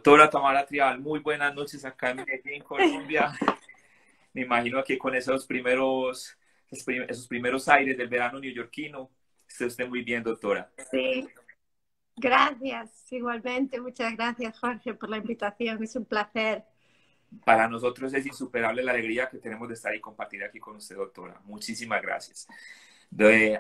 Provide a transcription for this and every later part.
Doctora Tamara Trial, muy buenas noches acá en Medellín, Colombia. Me imagino que con esos primeros aires del verano neoyorquino, esté usted muy bien, doctora. Sí, gracias. Igualmente, muchas gracias, Jorge, por la invitación. Es un placer. Para nosotros es insuperable la alegría que tenemos de estar y compartir aquí con usted, doctora. Muchísimas gracias.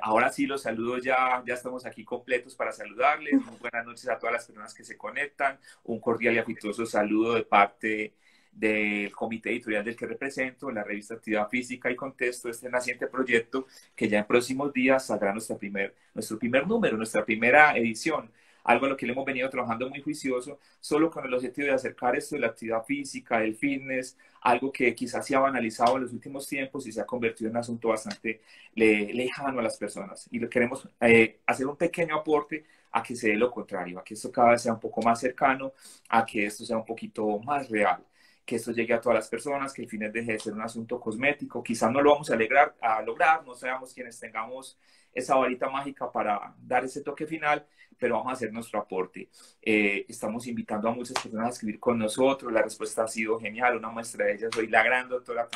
Ahora sí, los saludos ya estamos aquí completos para saludarles. Muy buenas noches a todas las personas que se conectan. Un cordial y afectuoso saludo de parte del comité editorial del que represento, la revista Actividad Física y Contexto, este naciente proyecto que ya en próximos días saldrá nuestro primer número, nuestra primera edición. Algo a lo que le hemos venido trabajando muy juicioso, solo con el objetivo de acercar esto de la actividad física, del fitness, algo que quizás se ha banalizado en los últimos tiempos y se ha convertido en un asunto bastante lejano a las personas. Y queremos hacer un pequeño aporte a que se dé lo contrario, a que esto cada vez sea un poco más cercano, a que esto sea un poquito más real, que esto llegue a todas las personas, que el fitness deje de ser un asunto cosmético. Quizás no lo vamos a lograr, no seamos quienes tengamos esa varita mágica para dar ese toque final, pero vamos a hacer nuestro aporte. Estamos invitando a muchas personas a escribir con nosotros, la respuesta ha sido genial, una muestra de ellas soy la gran doctora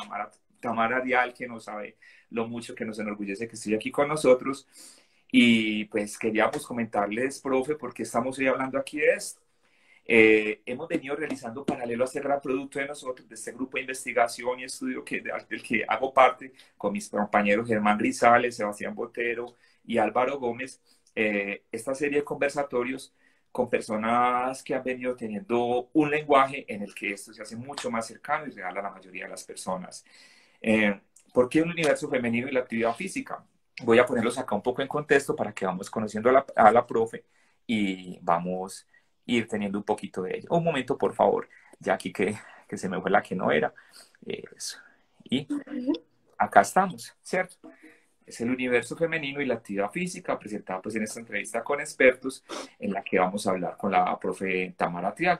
Tamara Arial, que no sabe lo mucho que nos enorgullece que esté aquí con nosotros. Y pues queríamos comentarles, profe, porque estamos hoy hablando aquí de esto. Hemos venido realizando paralelo a este gran producto de nosotros, de este grupo de investigación y estudio del que hago parte con mis compañeros Germán Grisales, Sebastián Botero y Álvaro Gómez, esta serie de conversatorios con personas que han venido teniendo un lenguaje en el que esto se hace mucho más cercano y real a la mayoría de las personas. ¿Por qué el universo femenino y la actividad física? Voy a ponerlos acá un poco en contexto para que vamos conociendo a la profe y vamos ir teniendo un poquito de ella. Un momento, por favor, ya aquí que se me fue la que no era. Eso. Y acá estamos, ¿cierto? Es el universo femenino y la actividad física, presentada pues en esta entrevista con expertos, en la que vamos a hablar con la profe Tamara Trial.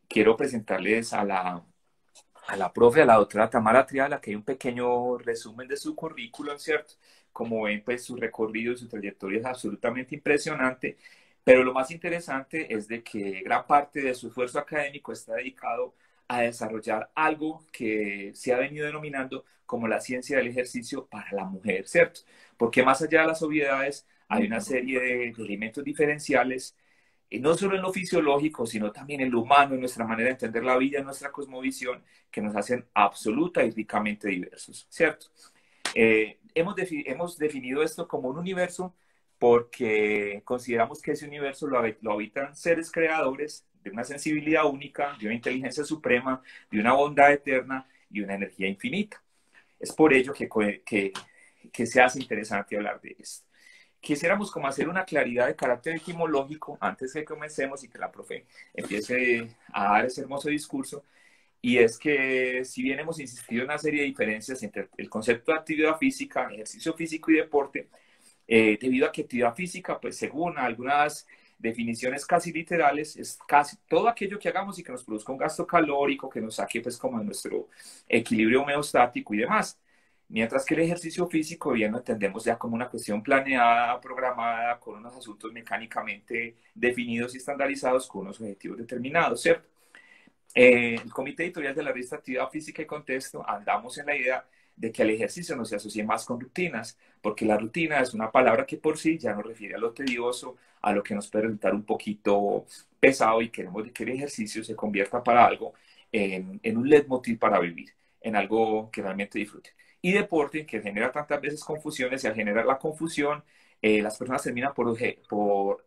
Quiero presentarles a la profe, a la doctora Tamara Trial, aquí hay un pequeño resumen de su currículum, ¿cierto? Como ven, pues su recorrido y su trayectoria es absolutamente impresionante, pero lo más interesante es de que gran parte de su esfuerzo académico está dedicado a desarrollar algo que se ha venido denominando como la ciencia del ejercicio para la mujer, ¿cierto? Porque más allá de las obviedades, hay una serie de elementos diferenciales no solo en lo fisiológico, sino también en lo humano, en nuestra manera de entender la vida, en nuestra cosmovisión, que nos hacen absoluta y ricamente diversos, ¿cierto? Hemos definido esto como un universo porque consideramos que ese universo lo habitan seres creadores de una sensibilidad única, de una inteligencia suprema, de una bondad eterna y una energía infinita. Es por ello que se hace interesante hablar de esto. Quisiéramos como hacer una claridad de carácter etimológico antes de que comencemos y que la profe empiece a dar ese hermoso discurso. Y es que si bien hemos insistido en una serie de diferencias entre el concepto de actividad física, ejercicio físico y deporte, debido a que actividad física, pues según algunas definiciones casi literales, es casi todo aquello que hagamos y que nos produzca un gasto calórico, que nos saque pues como de nuestro equilibrio homeostático y demás. Mientras que el ejercicio físico bien lo entendemos ya como una cuestión planeada, programada, con unos asuntos mecánicamente definidos y estandarizados, con unos objetivos determinados, ¿cierto? El comité editorial de la revista Actividad Física y Contexto andamos en la idea de que el ejercicio no se asocie más con rutinas, porque la rutina es una palabra que por sí ya nos refiere a lo tedioso, a lo que nos puede resultar un poquito pesado y queremos que el ejercicio se convierta para algo en un leitmotiv para vivir, en algo que realmente disfrute. Y deporte, que genera tantas veces confusiones y al generar la confusión, las personas terminan por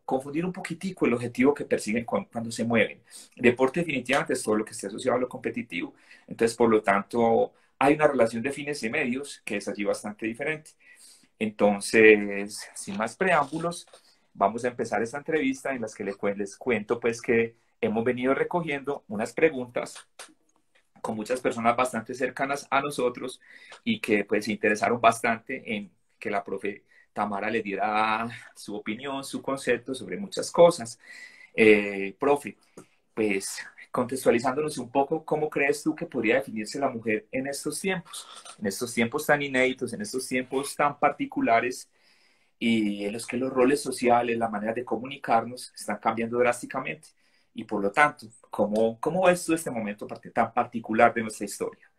confundir un poquitico el objetivo que persiguen cuando se mueven. Deporte definitivamente es todo lo que esté asociado a lo competitivo. Entonces, por lo tanto, hay una relación de fines y medios que es allí bastante diferente. Entonces, sin más preámbulos, vamos a empezar esta entrevista en las que les cuento pues que hemos venido recogiendo unas preguntas con muchas personas bastante cercanas a nosotros y que pues se interesaron bastante en que la profe Tamara le diera su opinión, su concepto sobre muchas cosas. Profe, pues contextualizándonos un poco, ¿cómo crees tú que podría definirse la mujer en estos tiempos tan inéditos, en estos tiempos tan particulares y en los que los roles sociales, la manera de comunicarnos están cambiando drásticamente? y por lo tanto, ¿cómo ves tú este momento tan particular de nuestra historia?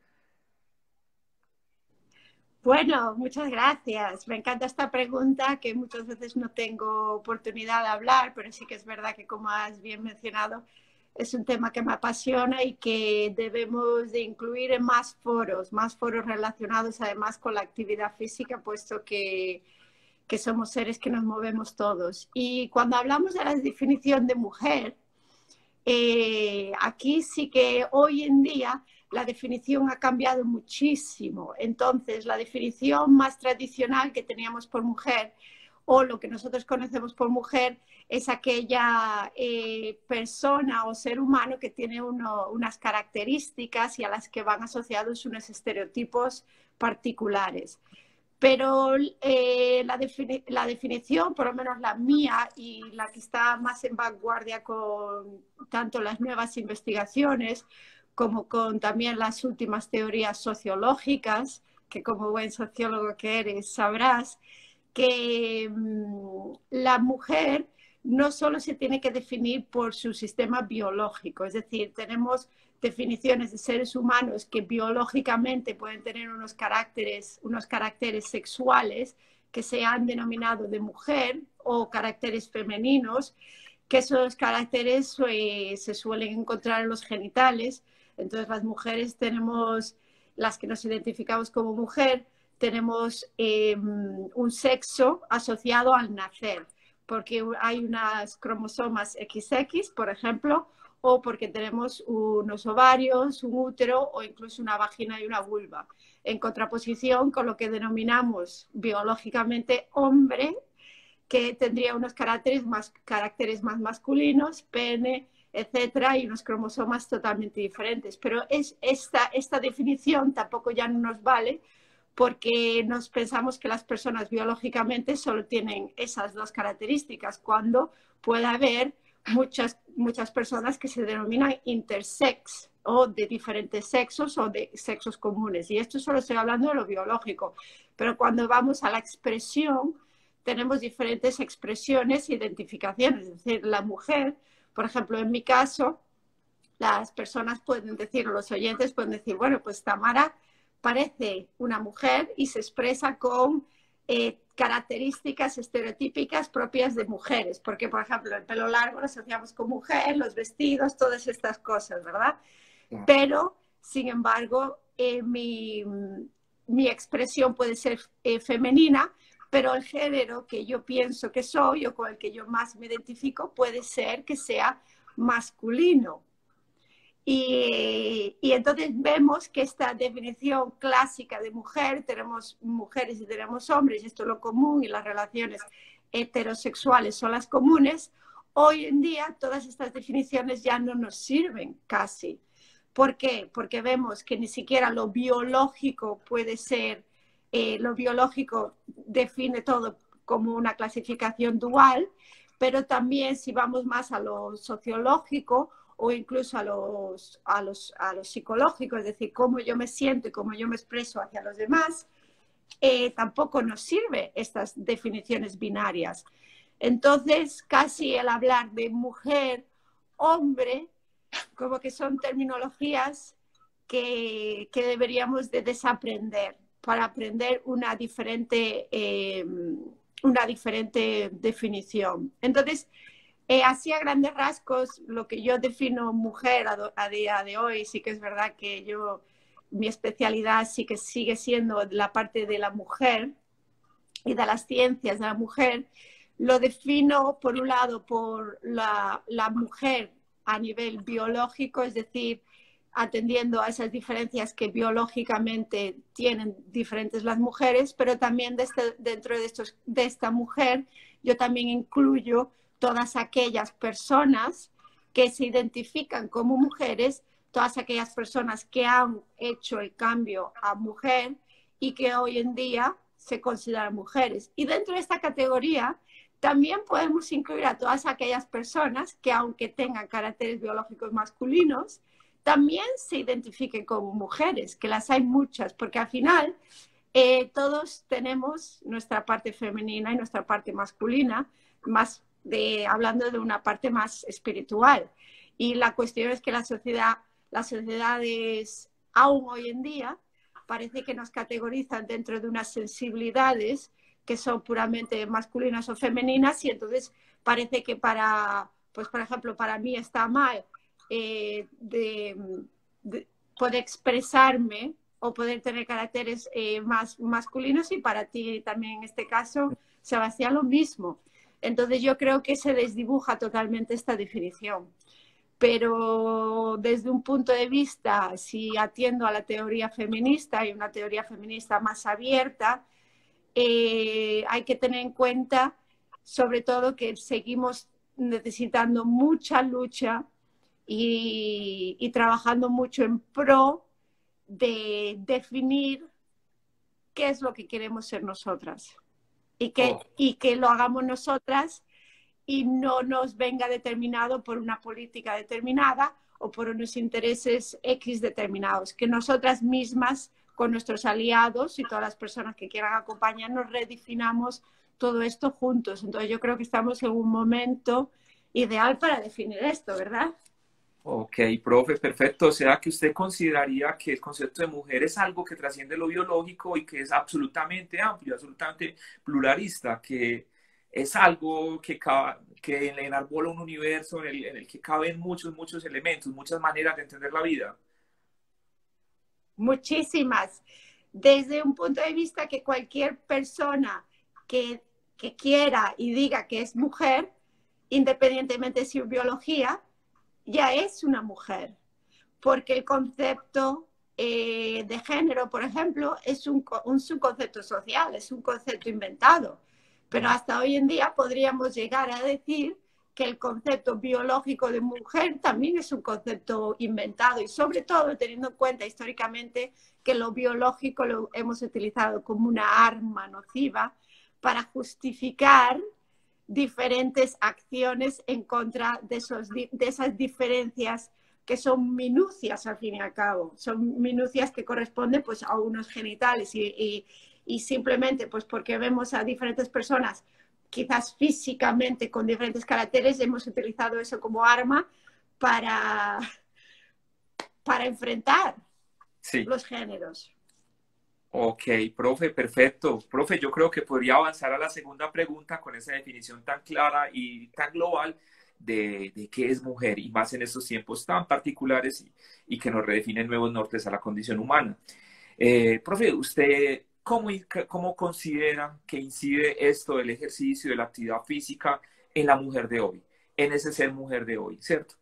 Bueno, muchas gracias. Me encanta esta pregunta, que muchas veces no tengo oportunidad de hablar, pero sí que es verdad que, como has bien mencionado, es un tema que me apasiona y que debemos de incluir en más foros relacionados además con la actividad física, puesto que somos seres que nos movemos todos. Y cuando hablamos de la definición de mujer, aquí sí que hoy en día la definición ha cambiado muchísimo. Entonces, la definición más tradicional que teníamos por mujer, o lo que nosotros conocemos por mujer, es aquella persona o ser humano que tiene unas características y a las que van asociados unos estereotipos particulares. Pero la definición, por lo menos la mía y la que está más en vanguardia con tanto las nuevas investigaciones como con también las últimas teorías sociológicas, que como buen sociólogo que eres sabrás, que la mujer no solo se tiene que definir por su sistema biológico, es decir, tenemos definiciones de seres humanos que biológicamente pueden tener unos caracteres sexuales que se han denominado de mujer o caracteres femeninos, que esos caracteres se suelen encontrar en los genitales. Entonces las mujeres tenemos, las que nos identificamos como mujer, tenemos un sexo asociado al nacer, porque hay unas cromosomas XX, por ejemplo, o porque tenemos unos ovarios, un útero o incluso una vagina y una vulva, en contraposición con lo que denominamos biológicamente hombre, que tendría unos caracteres más masculinos, pene, etcétera, y unos cromosomas totalmente diferentes. Pero esta definición tampoco ya no nos vale, porque nos pensamos que las personas biológicamente solo tienen esas dos características, cuando puede haber muchas personas que se denominan intersex, o de diferentes sexos o de sexos comunes. Y esto solo estoy hablando de lo biológico. Pero cuando vamos a la expresión, tenemos diferentes expresiones e identificaciones. Es decir, la mujer, por ejemplo, en mi caso, las personas pueden decir, los oyentes pueden decir, bueno, pues Tamara parece una mujer y se expresa con características estereotípicas propias de mujeres, porque, por ejemplo, el pelo largo lo asociamos con mujer, los vestidos, todas estas cosas, ¿verdad? Yeah. Pero, sin embargo, mi expresión puede ser femenina, pero el género que yo pienso que soy o con el que yo más me identifico puede ser que sea masculino. Y entonces vemos que esta definición clásica de mujer, tenemos mujeres y tenemos hombres, y esto es lo común, y las relaciones heterosexuales son las comunes. Hoy en día todas estas definiciones ya no nos sirven casi. ¿Por qué? Porque vemos que ni siquiera lo biológico puede ser, lo biológico define todo como una clasificación dual, pero también si vamos más a lo sociológico o incluso a lo psicológico, es decir, cómo yo me siento y cómo yo me expreso hacia los demás, tampoco nos sirve estas definiciones binarias. Entonces, casi el hablar de mujer, hombre, como que son terminologías que deberíamos de desaprender para aprender una diferente definición. Entonces, así a grandes rasgos, lo que yo defino mujer a día de hoy, sí que es verdad que mi especialidad sí que sigue siendo la parte de la mujer y de las ciencias de la mujer. Lo defino, por un lado, por la mujer a nivel biológico, es decir, atendiendo a esas diferencias que biológicamente tienen diferentes las mujeres, pero también dentro de esta mujer yo también incluyo todas aquellas personas que se identifican como mujeres, todas aquellas personas que han hecho el cambio a mujer y que hoy en día se consideran mujeres. Y dentro de esta categoría también podemos incluir a todas aquellas personas que, aunque tengan caracteres biológicos masculinos, también se identifiquen como mujeres, que las hay muchas, porque al final todos tenemos nuestra parte femenina y nuestra parte masculina, hablando de una parte más espiritual. Y la cuestión es que las sociedades, aún hoy en día, parece que nos categorizan dentro de unas sensibilidades que son puramente masculinas o femeninas, y entonces parece que pues por ejemplo, para mí está mal poder expresarme o poder tener caracteres más masculinos, y para ti también en este caso, Sebastián, lo mismo. Entonces yo creo que se desdibuja totalmente esta definición. Pero desde un punto de vista, si atiendo a la teoría feminista y una teoría feminista más abierta, hay que tener en cuenta sobre todo que seguimos necesitando mucha lucha y trabajando mucho en pro de definir qué es lo que queremos ser nosotras y que lo hagamos nosotras y no nos venga determinado por una política determinada o por unos intereses X determinados, que nosotras mismas, con nuestros aliados y todas las personas que quieran acompañarnos, redefinamos todo esto juntos. Entonces yo creo que estamos en un momento ideal para definir esto, ¿verdad? Ok, profe, perfecto. O sea, que usted consideraría que el concepto de mujer es algo que trasciende lo biológico y que es absolutamente amplio, absolutamente pluralista, que es algo que enarbola un universo en el que caben muchos elementos, muchas maneras de entender la vida. Muchísimas. Desde un punto de vista que cualquier persona que quiera y diga que es mujer, independientemente de su biología, ya es una mujer, porque el concepto de género, por ejemplo, es un subconcepto social, es un concepto inventado, pero hasta hoy en día podríamos llegar a decir que el concepto biológico de mujer también es un concepto inventado, y sobre todo teniendo en cuenta históricamente que lo biológico lo hemos utilizado como una arma nociva para justificar diferentes acciones en contra de esas diferencias que son minucias al fin y al cabo. Son minucias que corresponden pues a unos genitales y simplemente pues porque vemos a diferentes personas quizás físicamente con diferentes caracteres, hemos utilizado eso como arma para enfrentar los géneros. Ok, profe, perfecto. Profe, yo creo que podría avanzar a la segunda pregunta con esa definición tan clara y tan global de qué es mujer, y más en estos tiempos tan particulares y que nos redefinen nuevos nortes a la condición humana. Profe, ¿usted cómo considera que incide esto del ejercicio, de la actividad física en la mujer de hoy, en ese ser mujer de hoy, ¿cierto?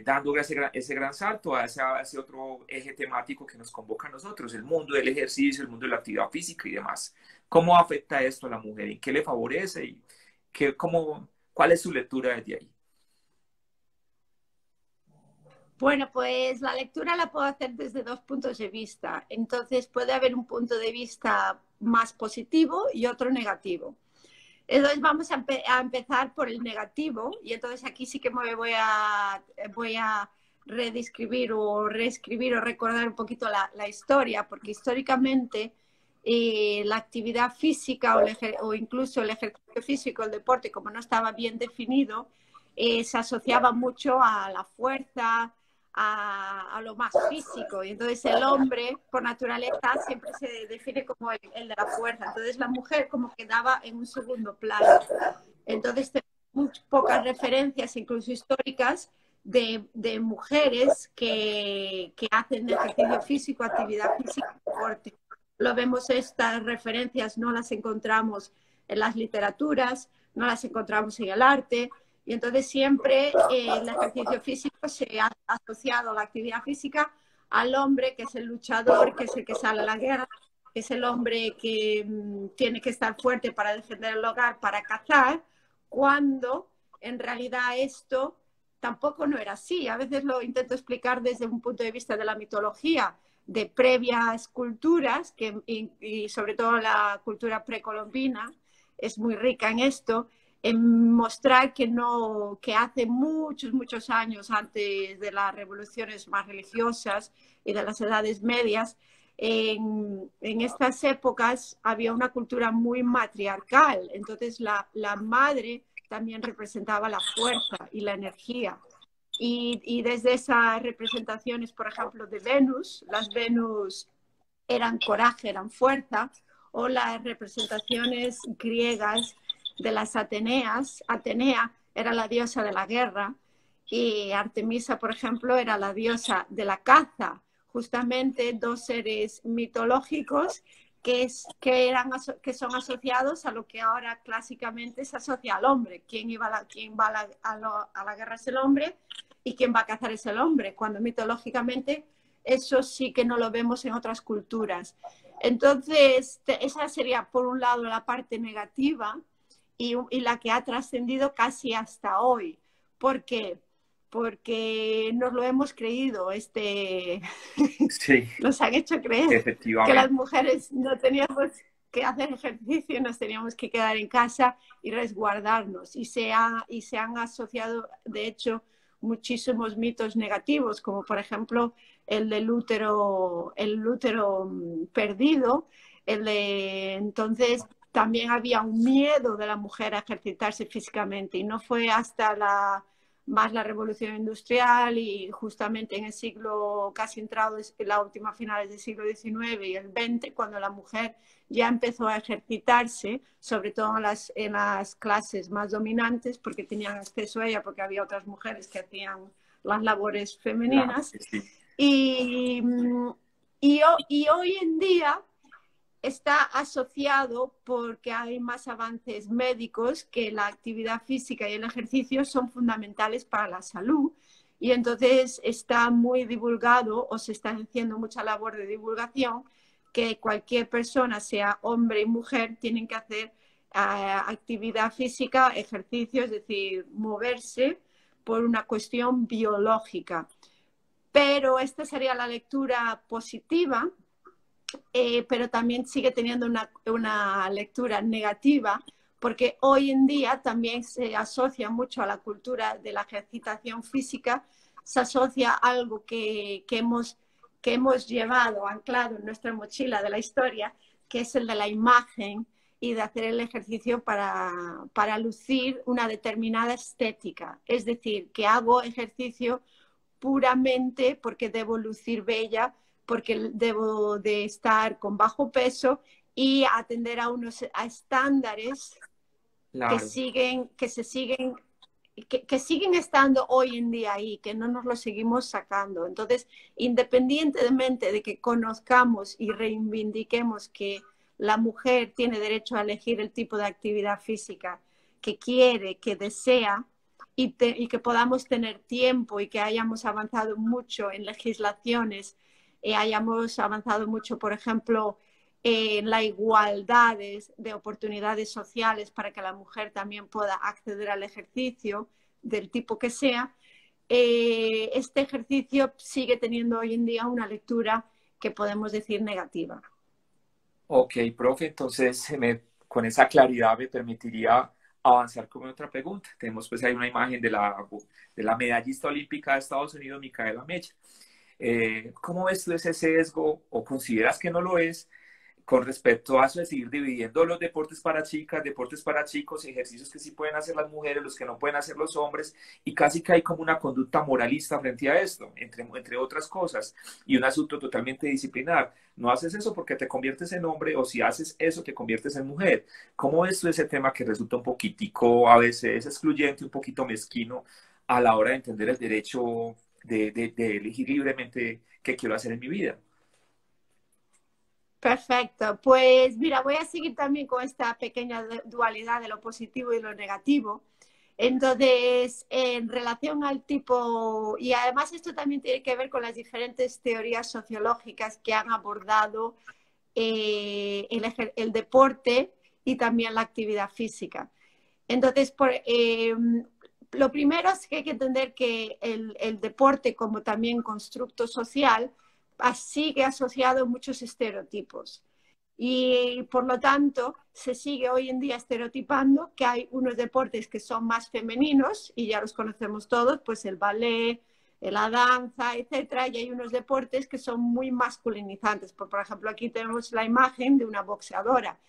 Dando ese gran salto a ese otro eje temático que nos convoca a nosotros, el mundo del ejercicio, el mundo de la actividad física y demás. ¿Cómo afecta esto a la mujer? ¿En qué le favorece? ¿Y cuál es su lectura desde ahí? Bueno, pues la lectura la puedo hacer desde dos puntos de vista. Entonces puede haber un punto de vista más positivo y otro negativo. Entonces vamos a empezar por el negativo, y entonces aquí sí que me voy a redescribir o reescribir o recordar un poquito la historia, porque históricamente la actividad física o incluso el ejercicio físico, el deporte, como no estaba bien definido, se asociaba mucho a la fuerza, a lo más físico, y entonces el hombre por naturaleza siempre se define como el de la fuerza, entonces la mujer como quedaba en un segundo plano. Entonces tenemos muy pocas referencias, incluso históricas, de mujeres que hacen ejercicio físico, actividad física, deporte. Lo vemos, estas referencias no las encontramos en las literaturas, no las encontramos en el arte. Y entonces siempre el ejercicio físico se ha asociado a la actividad física al hombre, que es el luchador, que es el que sale a la guerra, que es el hombre que tiene que estar fuerte para defender el hogar, para cazar, cuando en realidad esto tampoco no era así. A veces lo intento explicar desde un punto de vista de la mitología, de previas culturas, y sobre todo la cultura precolombina es muy rica en esto, en mostrar que hace muchos años, antes de las revoluciones más religiosas y de las edades medias, en estas épocas había una cultura muy matriarcal. Entonces la madre también representaba la fuerza y la energía. y desde esas representaciones, por ejemplo, de Venus, las Venus eran coraje, eran fuerza, o las representaciones griegas de las Ateneas. Atenea era la diosa de la guerra y Artemisa, por ejemplo, era la diosa de la caza. Justamente dos seres mitológicos que son asociados a lo que ahora clásicamente se asocia al hombre. ¿Quién va a la guerra es el hombre y quién va a cazar es el hombre? Cuando mitológicamente eso sí que no lo vemos en otras culturas. Entonces, esa sería por un lado la parte negativa y la que ha trascendido casi hasta hoy. ¿Por qué? Porque nos lo hemos creído, Sí, nos han hecho creer que las efectivamente. mujeres no teníamos que hacer ejercicio, nos teníamos que quedar en casa y resguardarnos. Y se han asociado, de hecho, muchísimos mitos negativos, como por ejemplo el útero perdido. Entonces, también había un miedo de la mujer a ejercitarse físicamente y no fue hasta más la revolución industrial y justamente en el siglo casi entrado, en la última finales del siglo XIX y el XX, cuando la mujer ya empezó a ejercitarse, sobre todo en las clases más dominantes, porque tenían acceso a ella, porque había otras mujeres que hacían las labores Claro femeninas. que sí. Y, y hoy en día está asociado porque hay más avances médicos que la actividad física y el ejercicio son fundamentales para la salud y entonces está muy divulgado o se está haciendo mucha labor de divulgación que cualquier persona, sea hombre y mujer, tienen que hacer actividad física, ejercicio, es decir, moverse por una cuestión biológica. Pero esta sería la lectura positiva, pero también sigue teniendo una lectura negativa, porque hoy en día también se asocia mucho a la cultura de la ejercitación física, se asocia a algo que hemos llevado anclado en nuestra mochila de la historia, que es el de la imagen y de hacer el ejercicio para lucir una determinada estética. Es decir, que hago ejercicio puramente porque debo lucir bella, porque debo de estar con bajo peso y atender a estándares Claro. que siguen estando hoy en día ahí, que no nos los seguimos sacando. Entonces, independientemente de que conozcamos y reivindiquemos que la mujer tiene derecho a elegir el tipo de actividad física que quiere, que desea, y que podamos tener tiempo y que hayamos avanzado mucho en legislaciones, hayamos avanzado mucho, por ejemplo, en la igualdad de oportunidades sociales para que la mujer también pueda acceder al ejercicio del tipo que sea, este ejercicio sigue teniendo hoy en día una lectura que podemos decir negativa. Ok, profe, entonces con esa claridad me permitiría avanzar con otra pregunta. Tenemos pues ahí una imagen de la medallista olímpica de Estados Unidos, Micaela Mecha. ¿Cómo ves tú ese sesgo o consideras que no lo es con respecto a eso de seguir dividiendo los deportes para chicas, deportes para chicos, ejercicios que sí pueden hacer las mujeres, los que no pueden hacer los hombres, y casi que hay como una conducta moralista frente a esto, entre otras cosas, y un asunto totalmente disciplinar? No haces eso porque te conviertes en hombre, o si haces eso te conviertes en mujer. ¿Cómo ves tú ese tema que resulta un poquitico a veces excluyente, un poquito mezquino a la hora de entender el derecho de elegir libremente qué quiero hacer en mi vida? Perfecto, pues mira, voy a seguir también con esta pequeña dualidad de lo positivo y lo negativo. Entonces, en relación al tipo, y además esto también tiene que ver con las diferentes teorías sociológicas que han abordado el deporte y también la actividad física. Entonces, lo primero es que hay que entender que el deporte como también constructo social sigue asociado a muchos estereotipos. Y por lo tanto, se sigue hoy en día estereotipando que hay unos deportes que son más femeninos, y ya los conocemos todos, pues el ballet, la danza, etcétera, y hay unos deportes que son muy masculinizantes. Por ejemplo, aquí tenemos la imagen de una boxeadora.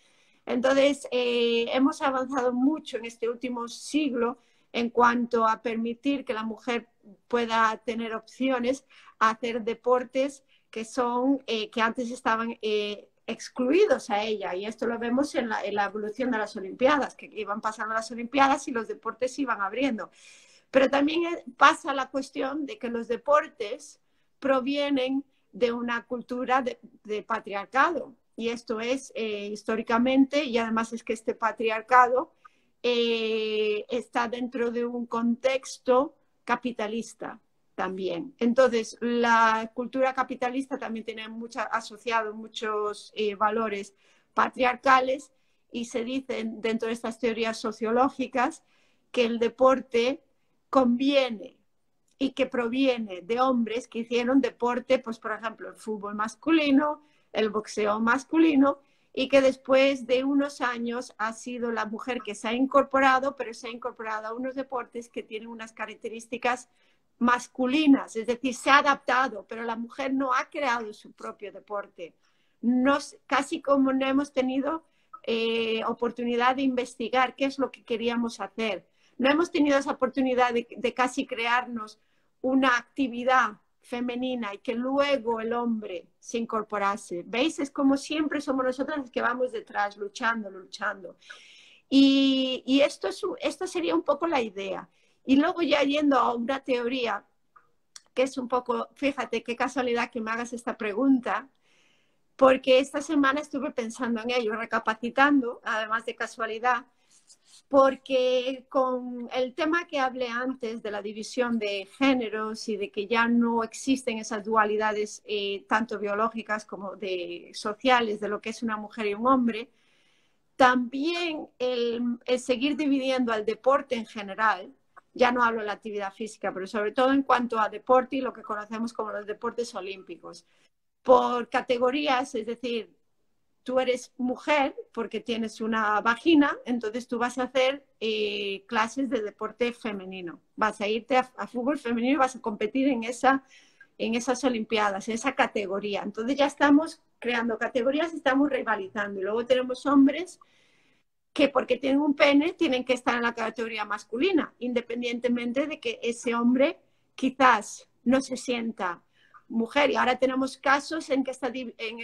Entonces, hemos avanzado mucho en este último siglo en cuanto a permitir que la mujer pueda tener opciones a hacer deportes que son, que antes estaban excluidos a ella. Y esto lo vemos en la evolución de las Olimpiadas, que iban pasando las Olimpiadas y los deportes se iban abriendo. Pero también pasa la cuestión de que los deportes provienen de una cultura de patriarcado. Y esto es históricamente, y además es que este patriarcado está dentro de un contexto capitalista también. Entonces, la cultura capitalista también tiene asociado muchos valores patriarcales, y se dice dentro de estas teorías sociológicas que el deporte conviene y que proviene de hombres que hicieron deporte, pues por ejemplo el fútbol masculino, el boxeo masculino, y que después de unos años ha sido la mujer que se ha incorporado, pero se ha incorporado a unos deportes que tienen unas características masculinas, es decir, se ha adaptado, pero la mujer no ha creado su propio deporte. Casi como no hemos tenido oportunidad de investigar qué es lo que queríamos hacer. No hemos tenido esa oportunidad de casi crearnos una actividad femenina y que luego el hombre se incorporase. ¿Veis? Es como siempre somos nosotras las que vamos detrás, luchando. Y esto sería un poco la idea. Y luego ya yendo a una teoría que es un poco, fíjate qué casualidad que me hagas esta pregunta, porque esta semana estuve pensando en ello, recapacitando, además de casualidad, porque con el tema que hablé antes de la división de géneros y de que ya no existen esas dualidades tanto biológicas como sociales de lo que es una mujer y un hombre, también el seguir dividiendo al deporte en general, ya no hablo de la actividad física, pero sobre todo en cuanto a deporte y lo que conocemos como los deportes olímpicos, por categorías, es decir, tú eres mujer porque tienes una vagina, entonces tú vas a hacer clases de deporte femenino. Vas a irte a fútbol femenino y vas a competir en esas Olimpiadas, en esa categoría. Entonces ya estamos creando categorías y estamos rivalizando. Y luego tenemos hombres que porque tienen un pene tienen que estar en la categoría masculina, independientemente de que ese hombre quizás no se sienta mujer. Y ahora tenemos casos en que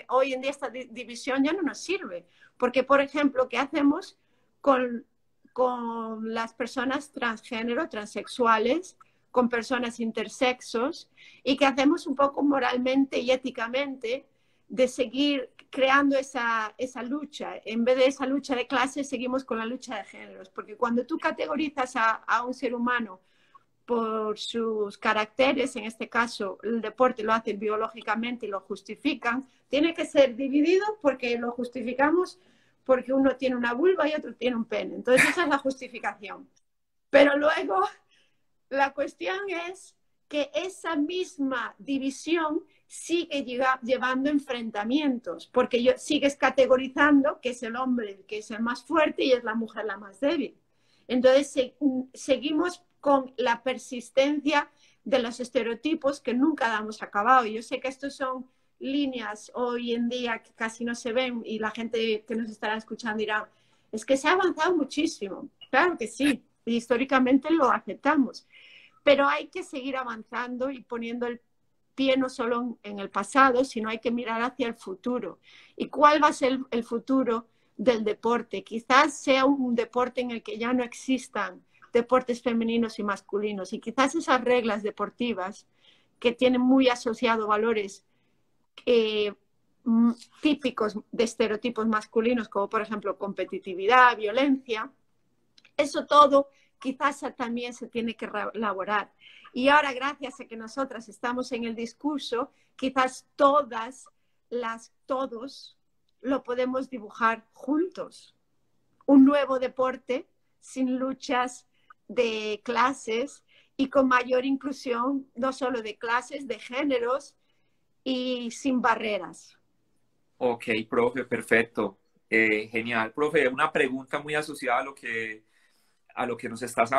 hoy en día esta división ya no nos sirve. Porque, por ejemplo, ¿qué hacemos con las personas transgénero, transexuales, con personas intersexos? ¿Y qué hacemos un poco moralmente y éticamente de seguir creando esa lucha? En vez de esa lucha de clases, seguimos con la lucha de géneros. Porque cuando tú categorizas a un ser humano por sus caracteres, en este caso el deporte lo hacen biológicamente y lo justifican, tiene que ser dividido porque lo justificamos porque uno tiene una vulva y otro tiene un pene. Entonces esa es la justificación. Pero luego la cuestión es que esa misma división sigue llevando enfrentamientos, porque sigues categorizando que es el hombre el que es el más fuerte y es la mujer la más débil. Entonces seguimos con la persistencia de los estereotipos que nunca damos acabado. Yo sé que estos son líneas hoy en día que casi no se ven y la gente que nos estará escuchando dirá, es que se ha avanzado muchísimo. Claro que sí, y históricamente lo aceptamos, pero hay que seguir avanzando y poniendo el pie no solo en el pasado, sino hay que mirar hacia el futuro. ¿Y cuál va a ser el futuro del deporte? Quizás sea un deporte en el que ya no existan deportes femeninos y masculinos, y quizás esas reglas deportivas que tienen muy asociado valores típicos de estereotipos masculinos, como por ejemplo competitividad, violencia, eso todo quizás también se tiene que elaborar. Y ahora, gracias a que nosotras estamos en el discurso, quizás todos lo podemos dibujar juntos. Un nuevo deporte sin luchas de clases y con mayor inclusión, no solo de clases, de géneros y sin barreras. Ok, profe, perfecto. Genial. Profe, una pregunta muy asociada a lo que nos estás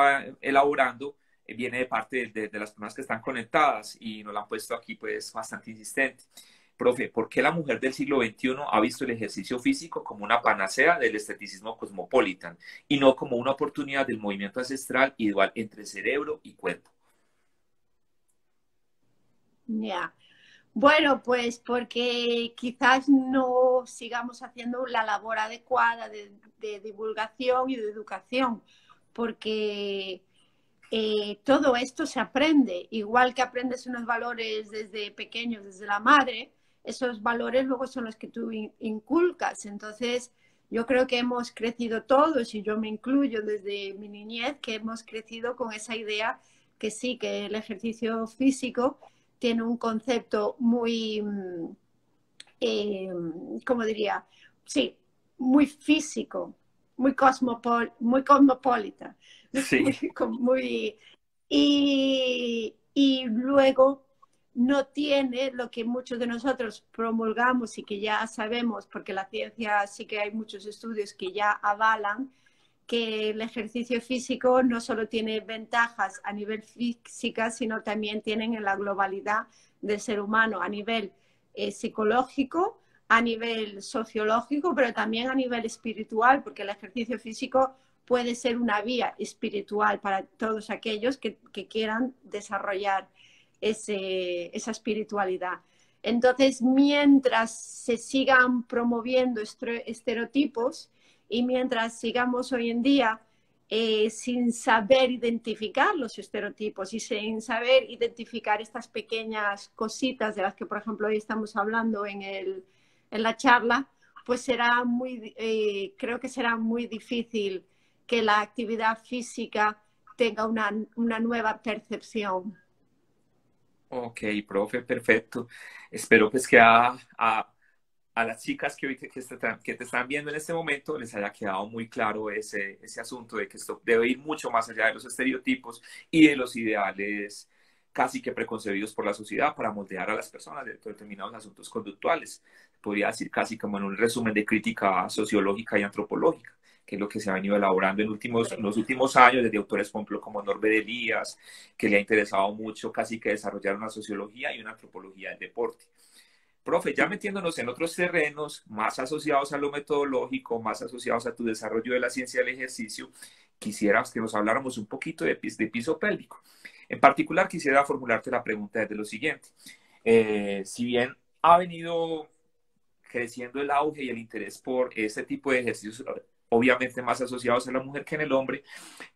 elaborando, viene de parte de las personas que están conectadas y nos la han puesto aquí pues bastante insistente. Profe, ¿por qué la mujer del siglo XXI ha visto el ejercicio físico como una panacea del esteticismo cosmopolitan y no como una oportunidad del movimiento ancestral y dual entre cerebro y cuerpo? Ya. Bueno, pues porque quizás no sigamos haciendo la labor adecuada de divulgación y de educación, porque todo esto se aprende, igual que aprendes unos valores desde pequeños, desde la madre, esos valores luego son los que tú inculcas. Entonces, yo creo que hemos crecido todos, y yo me incluyo desde mi niñez, que hemos crecido con esa idea que sí, que el ejercicio físico tiene un concepto muy, ¿cómo diría? Sí, muy físico, muy cosmopolita, Sí. muy, muy, y luego no tiene lo que muchos de nosotros promulgamos y que ya sabemos, porque la ciencia sí que hay muchos estudios que ya avalan que el ejercicio físico no solo tiene ventajas a nivel física, sino también tienen en la globalidad del ser humano a nivel psicológico, a nivel sociológico, pero también a nivel espiritual, porque el ejercicio físico puede ser una vía espiritual para todos aquellos que quieran desarrollar esa espiritualidad. Entonces, mientras se sigan promoviendo estereotipos y mientras sigamos hoy en día sin saber identificar los estereotipos y sin saber identificar estas pequeñas cositas de las que, por ejemplo, hoy estamos hablando en la charla, pues creo que será muy difícil que la actividad física tenga una nueva percepción. Ok, profe, perfecto. Espero pues que a las chicas que hoy que te están viendo en este momento les haya quedado muy claro ese asunto de que esto debe ir mucho más allá de los estereotipos y de los ideales casi que preconcebidos por la sociedad para moldear a las personas de determinados asuntos conductuales. Podría decir casi como en un resumen de crítica sociológica y antropológica, que es lo que se ha venido elaborando en los últimos años desde autores, por ejemplo, como Norbert Elias, que le ha interesado mucho casi que desarrollar una sociología y una antropología del deporte. Profe, ya metiéndonos en otros terrenos más asociados a lo metodológico, más asociados a tu desarrollo de la ciencia del ejercicio, quisiera que nos habláramos un poquito de piso pélvico. En particular, quisiera formularte la pregunta desde lo siguiente. Si bien ha venido creciendo el auge y el interés por este tipo de ejercicios, obviamente más asociados a la mujer que en el hombre,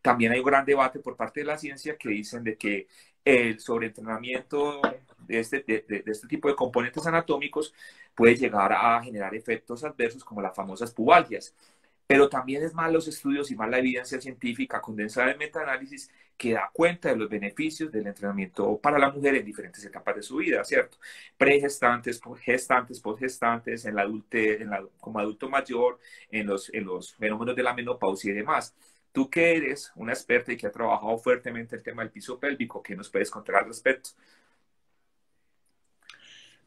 también hay un gran debate por parte de la ciencia que dicen de que el sobreentrenamiento de este tipo de componentes anatómicos puede llegar a generar efectos adversos como las famosas pubalgias. Pero también es más los estudios y más la evidencia científica condensada en metaanálisis que da cuenta de los beneficios del entrenamiento para la mujer en diferentes etapas de su vida, ¿cierto? Pregestantes, gestantes, postgestantes, en la adultez, como adulto mayor, en los fenómenos de la menopausia y demás. Tú que eres una experta y que ha trabajado fuertemente el tema del piso pélvico, ¿qué nos puedes contar al respecto?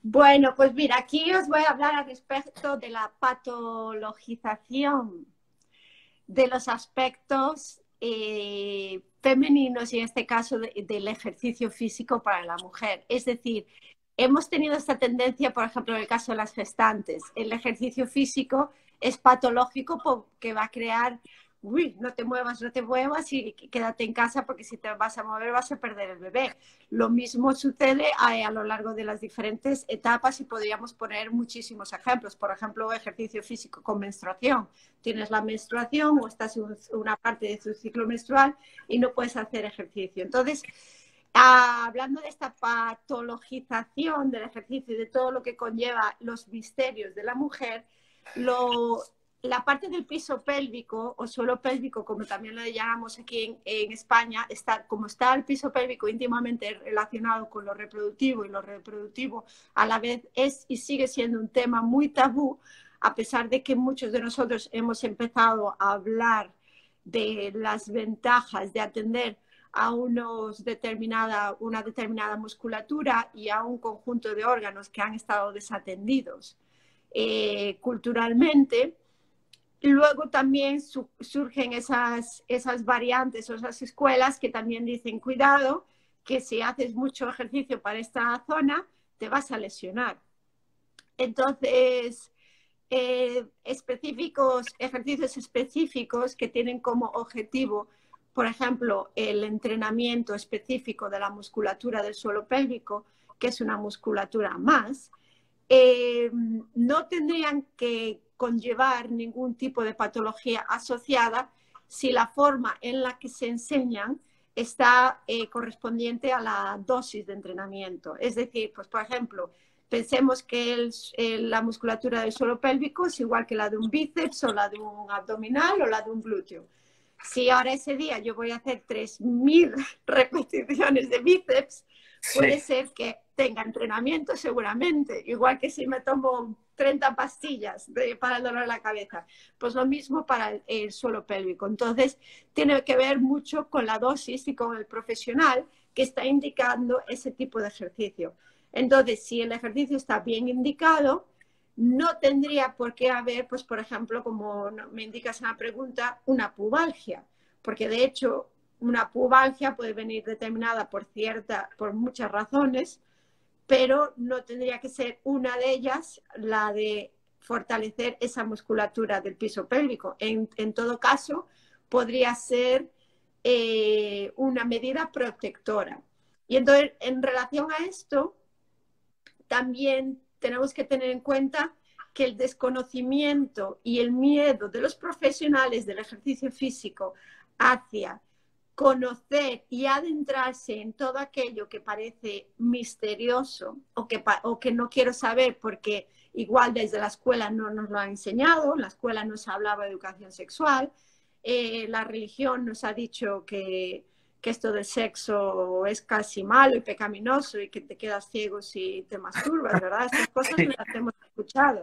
Bueno, pues mira, aquí os voy a hablar al respecto de la patologización de los aspectos femeninos y en este caso del ejercicio físico para la mujer. Es decir, hemos tenido esta tendencia, por ejemplo, en el caso de las gestantes. El ejercicio físico es patológico porque va a crear, uy, no te muevas, no te muevas y quédate en casa porque si te vas a mover vas a perder el bebé. Lo mismo sucede a lo largo de las diferentes etapas y podríamos poner muchísimos ejemplos. Por ejemplo, ejercicio físico con menstruación. Tienes la menstruación o estás en una parte de tu ciclo menstrual y no puedes hacer ejercicio. Entonces, hablando de esta patologización del ejercicio y de todo lo que conlleva los misterios de la mujer, la parte del piso pélvico o suelo pélvico, como también lo llamamos aquí en España, como está el piso pélvico íntimamente relacionado con lo reproductivo y lo reproductivo a la vez es y sigue siendo un tema muy tabú, a pesar de que muchos de nosotros hemos empezado a hablar de las ventajas de atender a una determinada musculatura y a un conjunto de órganos que han estado desatendidos culturalmente. Y luego también surgen esas variantes o esas escuelas que también dicen, cuidado, que si haces mucho ejercicio para esta zona, te vas a lesionar. Entonces, ejercicios específicos que tienen como objetivo, por ejemplo, el entrenamiento específico de la musculatura del suelo pélvico, que es una musculatura más, no tendrían que conllevar ningún tipo de patología asociada si la forma en la que se enseñan está correspondiente a la dosis de entrenamiento. Es decir, pues por ejemplo, pensemos que la musculatura del suelo pélvico es igual que la de un bíceps o la de un abdominal o la de un glúteo. Si ahora ese día yo voy a hacer 3000 repeticiones de bíceps, puede ser que tenga entrenamiento seguramente, igual que si me tomo 30 pastillas para el dolor de la cabeza. Pues lo mismo para el suelo pélvico. Entonces, tiene que ver mucho con la dosis y con el profesional que está indicando ese tipo de ejercicio. Entonces, si el ejercicio está bien indicado, no tendría por qué haber, pues por ejemplo, como me indicas en la pregunta, una pubalgia, porque de hecho una pubalgia puede venir determinada por muchas razones, pero no tendría que ser una de ellas la de fortalecer esa musculatura del piso pélvico. En todo caso, podría ser una medida protectora. Y entonces, en relación a esto, también tenemos que tener en cuenta que el desconocimiento y el miedo de los profesionales del ejercicio físico hacia conocer y adentrarse en todo aquello que parece misterioso o que no quiero saber porque igual desde la escuela no nos lo han enseñado, en la escuela no se hablaba de educación sexual, la religión nos ha dicho que esto del sexo es casi malo y pecaminoso y que te quedas ciego si te masturbas, ¿verdad? Estas cosas las hemos escuchado.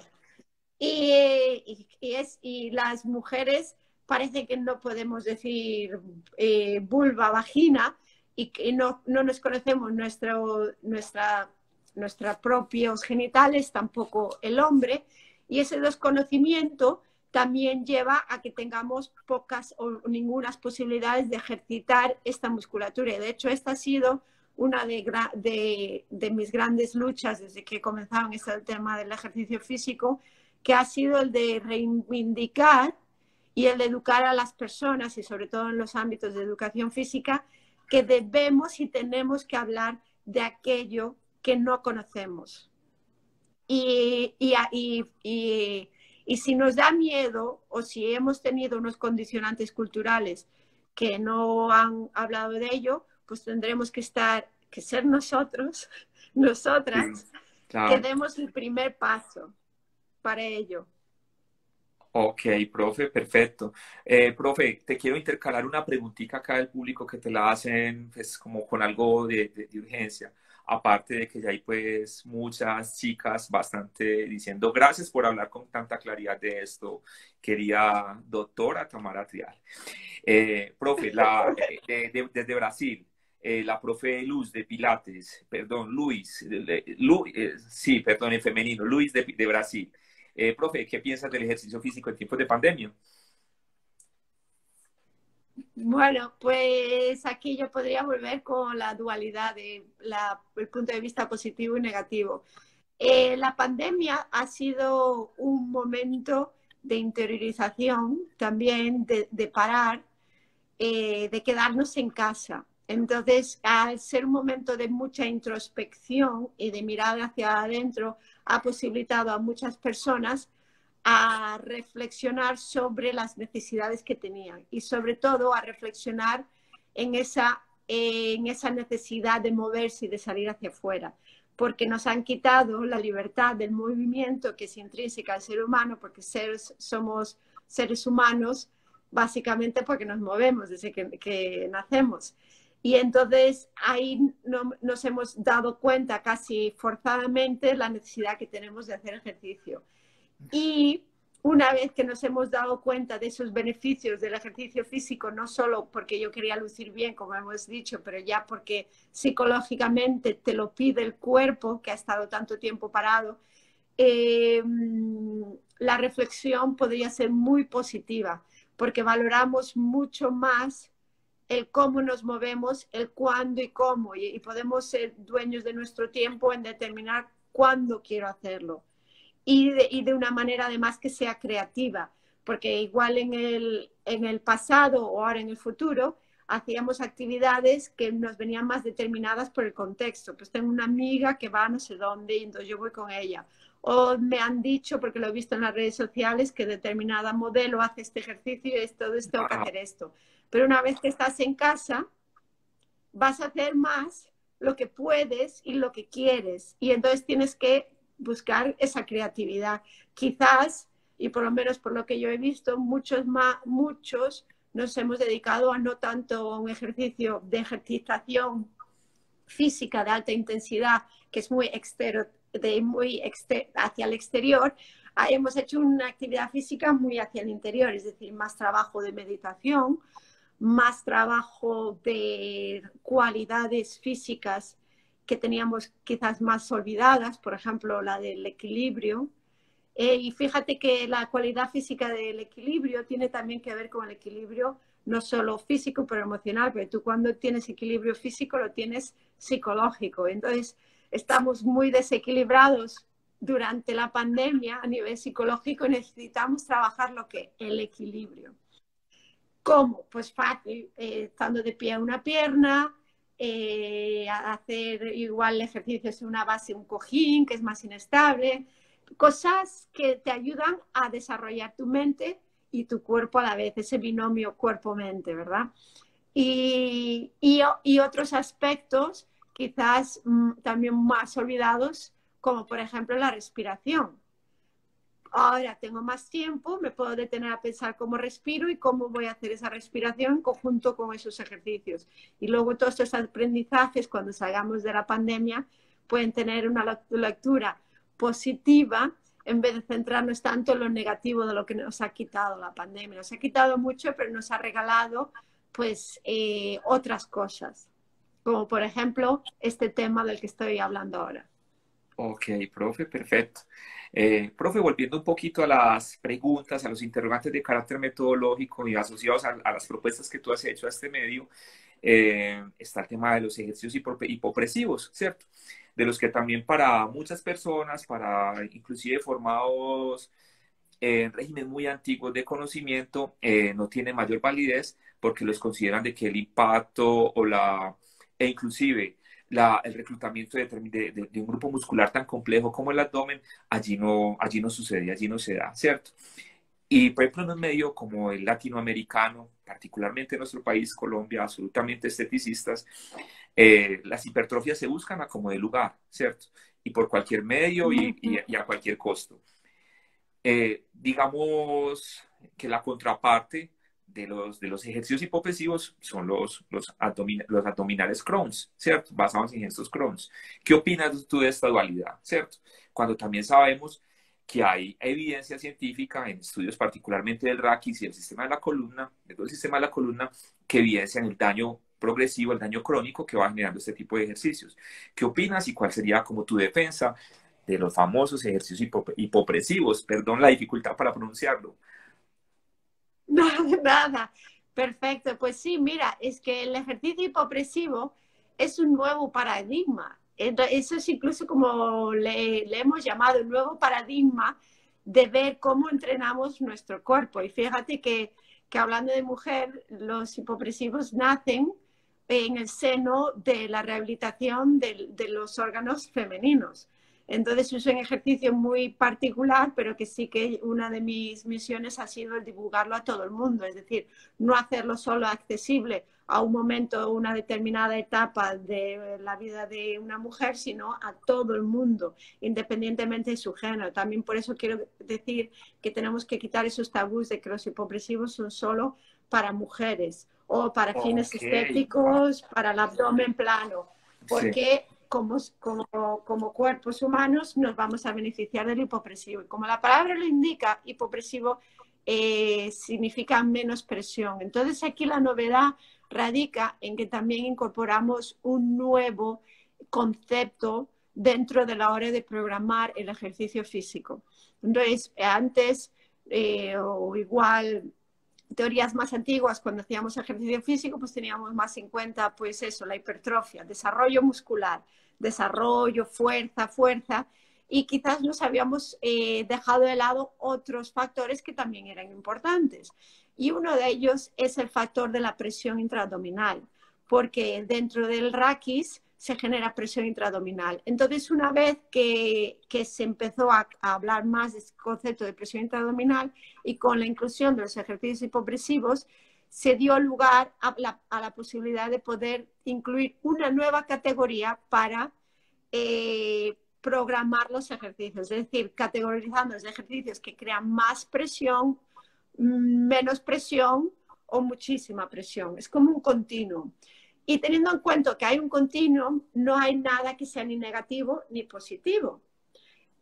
Y las mujeres parece que no podemos decir vulva, vagina, y que no nos conocemos nuestros propios genitales, tampoco el hombre, y ese desconocimiento también lleva a que tengamos pocas o ninguna posibilidades de ejercitar esta musculatura. Y de hecho, esta ha sido una de mis grandes luchas desde que comenzaron este tema del ejercicio físico, que ha sido el de reivindicar y el de educar a las personas, y sobre todo en los ámbitos de educación física, que debemos y tenemos que hablar de aquello que no conocemos. Y si nos da miedo o si hemos tenido unos condicionantes culturales que no han hablado de ello, pues tendremos que ser nosotros, nosotras, claro. que demos el primer paso para ello. Ok, profe, perfecto. Profe, te quiero intercalar una preguntita acá del público que te la hacen pues como con algo de urgencia. Aparte de que ya hay pues muchas chicas bastante diciendo gracias por hablar con tanta claridad de esto, querida doctora Tamara Trial. Profe, desde Brasil, la profe Luz de Pilates, perdón, sí, perdón, en femenino, Luis de Brasil. Profe, ¿qué piensas del ejercicio físico en tiempos de pandemia? Bueno, pues aquí yo podría volver con la dualidad el punto de vista positivo y negativo. La pandemia ha sido un momento de interiorización, también de parar, de quedarnos en casa. Entonces, al ser un momento de mucha introspección y de mirar hacia adentro, ha posibilitado a muchas personas a reflexionar sobre las necesidades que tenían y sobre todo a reflexionar en esa necesidad de moverse y de salir hacia afuera, porque nos han quitado la libertad del movimiento que es intrínseca al ser humano, porque somos seres humanos básicamente porque nos movemos desde que nacemos. Y entonces ahí nos hemos dado cuenta casi forzadamente la necesidad que tenemos de hacer ejercicio. Y una vez que nos hemos dado cuenta de esos beneficios del ejercicio físico, no solo porque yo quería lucir bien, como hemos dicho, pero ya porque psicológicamente te lo pide el cuerpo que ha estado tanto tiempo parado, la reflexión podría ser muy positiva, porque valoramos mucho más el cómo nos movemos, el cuándo y cómo, y podemos ser dueños de nuestro tiempo en determinar cuándo quiero hacerlo. Y de una manera además que sea creativa, porque igual en el pasado o ahora en el futuro hacíamos actividades que nos venían más determinadas por el contexto. Pues tengo una amiga que va a no sé dónde y entonces yo voy con ella. O me han dicho, porque lo he visto en las redes sociales, que determinada modelo hace este ejercicio y entonces tengo que hacer esto. Pero una vez que estás en casa, vas a hacer más lo que puedes y lo que quieres. Y entonces tienes que buscar esa creatividad. Quizás, y por lo menos por lo que yo he visto, muchos nos hemos dedicado a no tanto a un ejercicio de ejercitación física de alta intensidad, que es muy hacia el exterior, hemos hecho una actividad física muy hacia el interior, es decir, más trabajo de meditación, más trabajo de cualidades físicas que teníamos quizás más olvidadas, por ejemplo, la del equilibrio. Y fíjate que la cualidad física del equilibrio tiene también que ver con el equilibrio no solo físico, pero emocional, porque tú cuando tienes equilibrio físico lo tienes psicológico. Entonces, estamos muy desequilibrados durante la pandemia a nivel psicológico y necesitamos trabajar el equilibrio. ¿Cómo? Pues fácil, estando de pie a una pierna, hacer igual ejercicios en una base, un cojín, que es más inestable, cosas que te ayudan a desarrollar tu mente y tu cuerpo a la vez, ese binomio cuerpo-mente, ¿verdad? Y otros aspectos quizás también más olvidados, como por ejemplo la respiración. Ahora tengo más tiempo, me puedo detener a pensar cómo respiro y cómo voy a hacer esa respiración en conjunto con esos ejercicios. Y luego todos estos aprendizajes, cuando salgamos de la pandemia, pueden tener una lectura positiva en vez de centrarnos tanto en lo negativo de lo que nos ha quitado la pandemia. Nos ha quitado mucho, pero nos ha regalado pues otras cosas, como por ejemplo este tema del que estoy hablando ahora. Ok, profe, perfecto. Profe, volviendo un poquito a las preguntas, a los interrogantes de carácter metodológico y asociados a las propuestas que tú has hecho a este medio, está el tema de los ejercicios hipopresivos, ¿cierto? De los que también para muchas personas, para inclusive formados en regímenes muy antiguos de conocimiento, no tienen mayor validez porque los consideran de que el impacto e inclusive el reclutamiento de un grupo muscular tan complejo como el abdomen, allí no sucede, allí no se da, ¿cierto? Y por ejemplo, en un medio como el latinoamericano, particularmente en nuestro país, Colombia, absolutamente esteticistas, las hipertrofias se buscan a como de lugar, ¿cierto? Y por cualquier medio y a cualquier costo. Digamos que la contraparte de los ejercicios hipopresivos son los abdominales Crohn's, ¿cierto? Basados en estos Crohn's. ¿Qué opinas tú de esta dualidad, ¿cierto? Cuando también sabemos que hay evidencia científica en estudios particularmente del raquis y del sistema de la columna, de todo el sistema de la columna, que evidencian el daño progresivo, el daño crónico que va generando este tipo de ejercicios. ¿Qué opinas y cuál sería como tu defensa de los famosos ejercicios hipopresivos? Perdón la dificultad para pronunciarlo. Nada, perfecto. Pues sí, mira, es que el ejercicio hipopresivo es un nuevo paradigma. Eso es incluso como le hemos llamado el nuevo paradigma de ver cómo entrenamos nuestro cuerpo. Y fíjate que hablando de mujer, los hipopresivos nacen en el seno de la rehabilitación de los órganos femeninos. Entonces es un ejercicio muy particular, pero que sí que una de mis misiones ha sido el divulgarlo a todo el mundo, es decir, no hacerlo solo accesible a un momento, una determinada etapa de la vida de una mujer, sino a todo el mundo, independientemente de su género. También por eso quiero decir que tenemos que quitar esos tabús de que los hipopresivos son solo para mujeres o para fines estéticos, para el abdomen plano, porque sí, como cuerpos humanos nos vamos a beneficiar del hipopresivo. Y como la palabra lo indica, hipopresivo significa menos presión. Entonces aquí la novedad radica en que también incorporamos un nuevo concepto dentro de la hora de programar el ejercicio físico. Entonces, antes o igual teorías más antiguas, cuando hacíamos ejercicio físico, pues teníamos más en cuenta, pues eso, la hipertrofia, desarrollo muscular, desarrollo, fuerza, y quizás nos habíamos dejado de lado otros factores que también eran importantes. y uno de ellos es el factor de la presión intraabdominal, porque dentro del raquis se genera presión intraabdominal. Entonces, una vez que se empezó a hablar más de este concepto de presión intraabdominal y con la inclusión de los ejercicios hipopresivos, se dio lugar a la posibilidad de poder incluir una nueva categoría para programar los ejercicios, es decir, categorizando los ejercicios que crean más presión, menos presión o muchísima presión. Es como un continuo. Y teniendo en cuenta que hay un continuum, no hay nada que sea ni negativo ni positivo.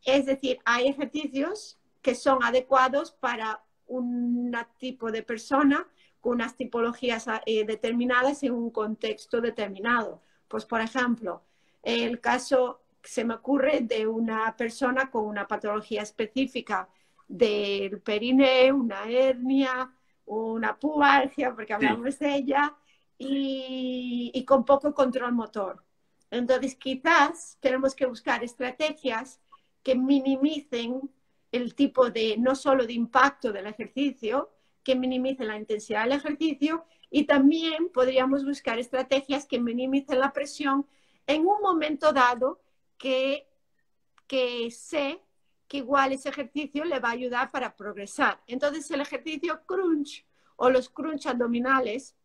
Es decir, hay ejercicios que son adecuados para un tipo de persona con unas tipologías determinadas en un contexto determinado. Pues, por ejemplo, el caso se me ocurre de una persona con una patología específica del perineo, una hernia, una pubalgia, porque hablamos de ella, y con poco control motor. Entonces, quizás tenemos que buscar estrategias que minimicen el tipo de, no solo de impacto del ejercicio, que minimicen la intensidad del ejercicio, y también podríamos buscar estrategias que minimicen la presión en un momento dado que sé que igual ese ejercicio le va a ayudar para progresar. Entonces, el ejercicio crunch o los crunch abdominales,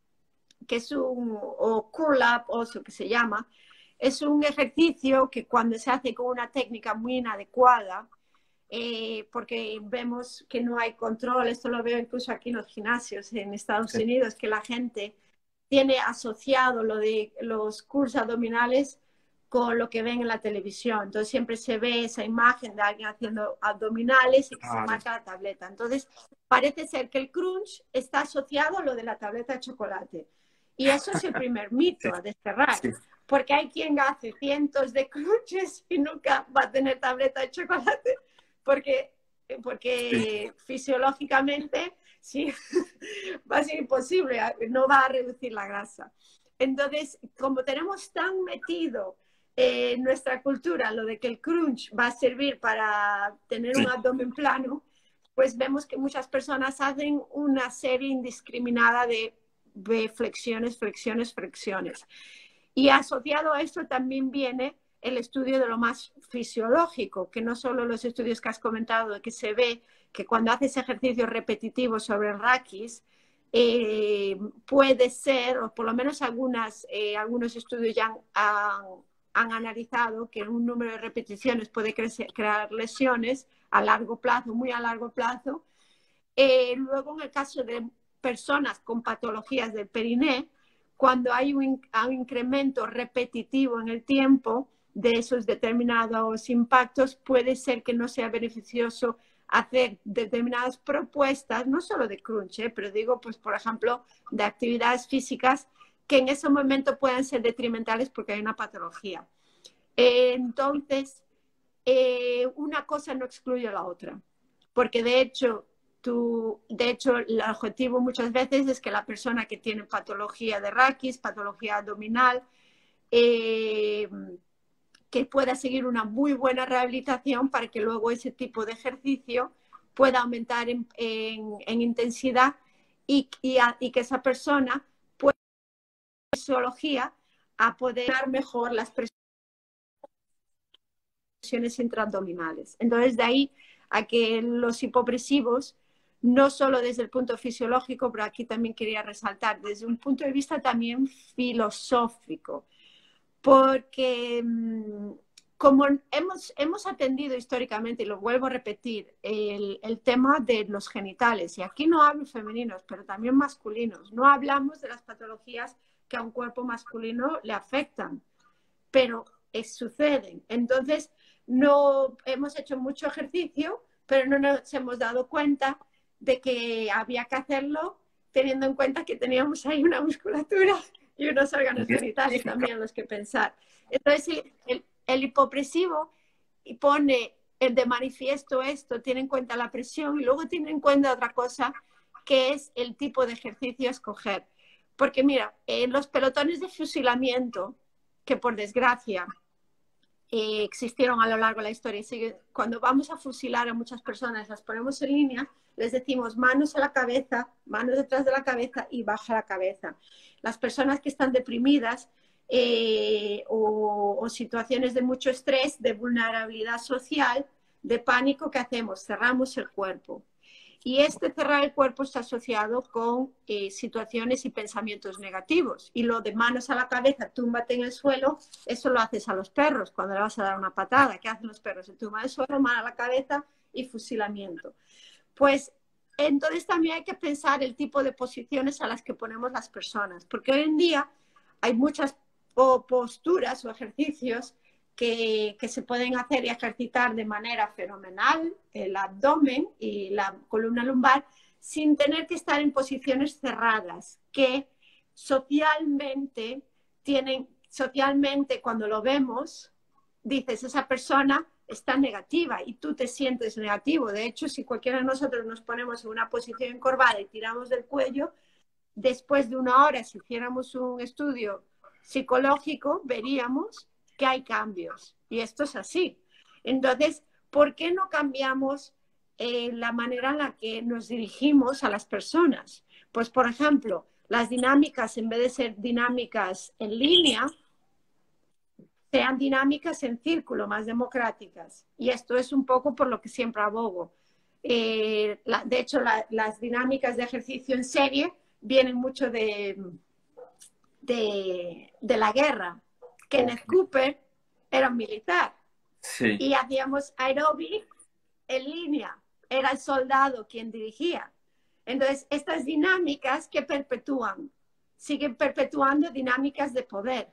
que es o curl-up, oso que se llama, es un ejercicio que cuando se hace con una técnica muy inadecuada, porque vemos que no hay control, esto lo veo incluso aquí en los gimnasios en Estados Unidos, que la gente tiene asociado lo de los curls abdominales con lo que ven en la televisión. Entonces siempre se ve esa imagen de alguien haciendo abdominales y que se marca la tableta. Entonces parece ser que el crunch está asociado a lo de la tableta de chocolate. Y eso es el primer mito a desterrar. Porque hay quien hace cientos de crunches y nunca va a tener tableta de chocolate. Porque fisiológicamente sí, va a ser imposible, no va a reducir la grasa. Entonces, como tenemos tan metido en nuestra cultura lo de que el crunch va a servir para tener un abdomen plano, pues vemos que muchas personas hacen una serie indiscriminada de flexiones, flexiones, flexiones. Y asociado a esto también viene el estudio de lo más fisiológico, que no solo los estudios que has comentado, que se ve que cuando haces ejercicios repetitivos sobre el raquis, puede ser, o por lo menos algunos estudios ya han analizado que un número de repeticiones puede crear lesiones a largo plazo, muy a largo plazo. Luego, en el caso de personas con patologías del periné, cuando hay un incremento repetitivo en el tiempo de esos determinados impactos, puede ser que no sea beneficioso hacer determinadas propuestas, no solo de crunch, pero digo, pues por ejemplo, de actividades físicas que en ese momento puedan ser detrimentales porque hay una patología. Entonces, una cosa no excluye a la otra, porque de hecho, el objetivo muchas veces es que la persona que tiene patología de raquis, patología abdominal, que pueda seguir una muy buena rehabilitación para que luego ese tipo de ejercicio pueda aumentar en intensidad y que esa persona pueda fisiología a poder dar mejor las presiones intraabdominales. Entonces, de ahí a que los hipopresivos, no solo desde el punto fisiológico, pero aquí también quería resaltar, desde un punto de vista también filosófico, porque como hemos atendido históricamente, y lo vuelvo a repetir, el tema de los genitales, y aquí no hablo femeninos, pero también masculinos, no hablamos de las patologías que a un cuerpo masculino le afectan, pero suceden. Entonces, no hemos hecho mucho ejercicio, pero no nos hemos dado cuenta de que había que hacerlo teniendo en cuenta que teníamos ahí una musculatura y unos órganos genitales también los que pensar. Entonces, el hipopresivo pone de manifiesto esto, tiene en cuenta la presión y luego tiene en cuenta otra cosa, que es el tipo de ejercicio a escoger. Porque mira, en los pelotones de fusilamiento, que por desgracia existieron a lo largo de la historia. Cuando vamos a fusilar a muchas personas, las ponemos en línea, les decimos manos a la cabeza, manos detrás de la cabeza y baja la cabeza. Las personas que están deprimidas o situaciones de mucho estrés, de vulnerabilidad social, de pánico, ¿qué hacemos? Cerramos el cuerpo. Y este cerrar el cuerpo está asociado con situaciones y pensamientos negativos. Y lo de manos a la cabeza, túmbate en el suelo, eso lo haces a los perros cuando le vas a dar una patada. ¿Qué hacen los perros? Se tumban en el suelo, mano a la cabeza y fusilamiento. Pues entonces también hay que pensar el tipo de posiciones a las que ponemos las personas. Porque hoy en día hay muchas posturas o ejercicios que se pueden hacer y ejercitar de manera fenomenal el abdomen y la columna lumbar sin tener que estar en posiciones cerradas, que socialmente cuando lo vemos, dices, esa persona está negativa y tú te sientes negativo. De hecho, si cualquiera de nosotros nos ponemos en una posición encorvada y tiramos del cuello, después de una hora, si hiciéramos un estudio psicológico, veríamos que hay cambios. Y esto es así. Entonces, ¿por qué no cambiamos la manera en la que nos dirigimos a las personas? Pues, por ejemplo, las dinámicas, en vez de ser dinámicas en línea, sean dinámicas en círculo, más democráticas. Y esto es un poco por lo que siempre abogo. De hecho, las dinámicas de ejercicio en serie vienen mucho de la guerra. Kenneth Cooper era un militar. Sí. Y hacíamos aeróbic en línea. Era el soldado quien dirigía. Entonces, estas dinámicas que perpetúan, siguen perpetuando dinámicas de poder.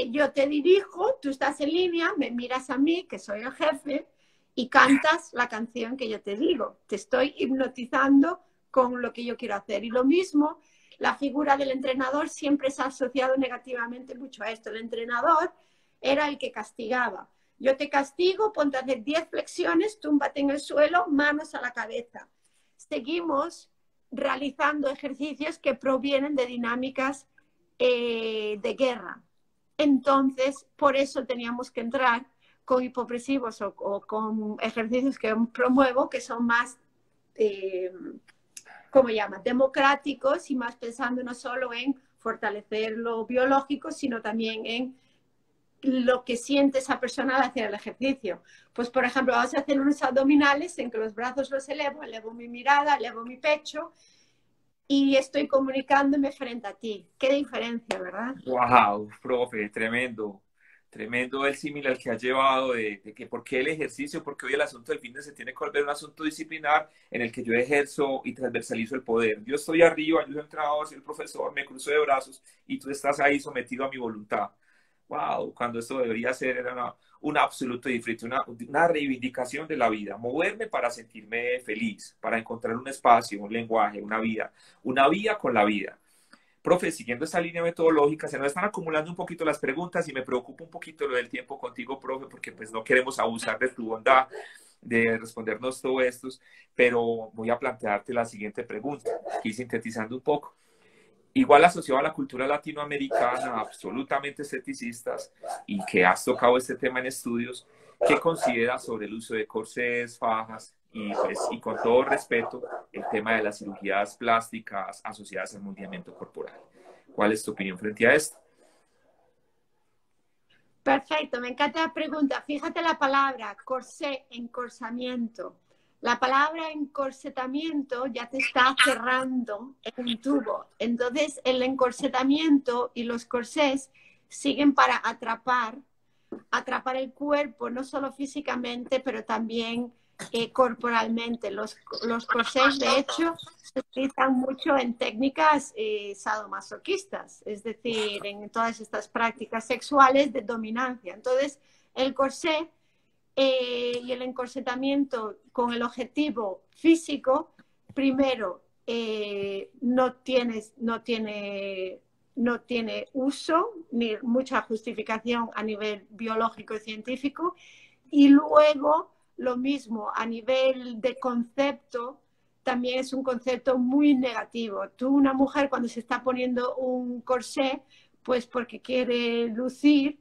Yo te dirijo, tú estás en línea, me miras a mí, que soy el jefe, y cantas la canción que yo te digo. Te estoy hipnotizando con lo que yo quiero hacer. Y lo mismo, la figura del entrenador siempre se ha asociado negativamente mucho a esto. El entrenador era el que castigaba. Yo te castigo, ponte a hacer 10 flexiones, túmbate en el suelo, manos a la cabeza. Seguimos realizando ejercicios que provienen de dinámicas de guerra. Entonces, por eso teníamos que entrar con hipopresivos o con ejercicios que promuevo, que son más, ¿cómo llaman? Democráticos y más pensando no solo en fortalecer lo biológico, sino también en lo que siente esa persona al hacer el ejercicio. Pues, por ejemplo, vamos a hacer unos abdominales en que los brazos los elevo mi mirada, elevo mi pecho y estoy comunicándome frente a ti. Qué diferencia, ¿verdad? Wow, profe, tremendo. Tremendo el símil al que ha llevado de que por qué el ejercicio, porque hoy el asunto del fitness se tiene que volver un asunto disciplinar en el que yo ejerzo y transversalizo el poder. Yo estoy arriba, yo soy el entrenador, soy el profesor, me cruzo de brazos y tú estás ahí sometido a mi voluntad. Wow, cuando esto debería ser era un absoluto disfrute, una reivindicación de la vida, moverme para sentirme feliz, para encontrar un espacio, un lenguaje, una vía con la vida. Profe, siguiendo esta línea metodológica, se nos están acumulando un poquito las preguntas y me preocupa un poquito lo del tiempo contigo, profe, porque pues no queremos abusar de tu bondad de respondernos todo esto, pero voy a plantearte la siguiente pregunta, aquí sintetizando un poco. Igual asociado a la cultura latinoamericana, absolutamente esteticistas, y que has tocado este tema en estudios, ¿qué consideras sobre el uso de corsés, fajas y con todo respeto, el tema de las cirugías plásticas asociadas al moldeamiento corporal? ¿Cuál es tu opinión frente a esto? Perfecto, me encanta la pregunta. Fíjate la palabra corsé, encorsamiento. La palabra encorsetamiento ya te está cerrando en un tubo. Entonces, el encorsetamiento y los corsés siguen para atrapar el cuerpo, no solo físicamente, pero también corporalmente. Los corsés, de hecho, se utilizan mucho en técnicas sadomasoquistas, es decir, en todas estas prácticas sexuales de dominancia. Entonces, el corsé y el encorsetamiento con el objetivo físico, primero, no tiene uso ni mucha justificación a nivel biológico y científico, y luego lo mismo a nivel de concepto también es un concepto muy negativo. Tú, una mujer, cuando se está poniendo un corsé, pues porque quiere lucir,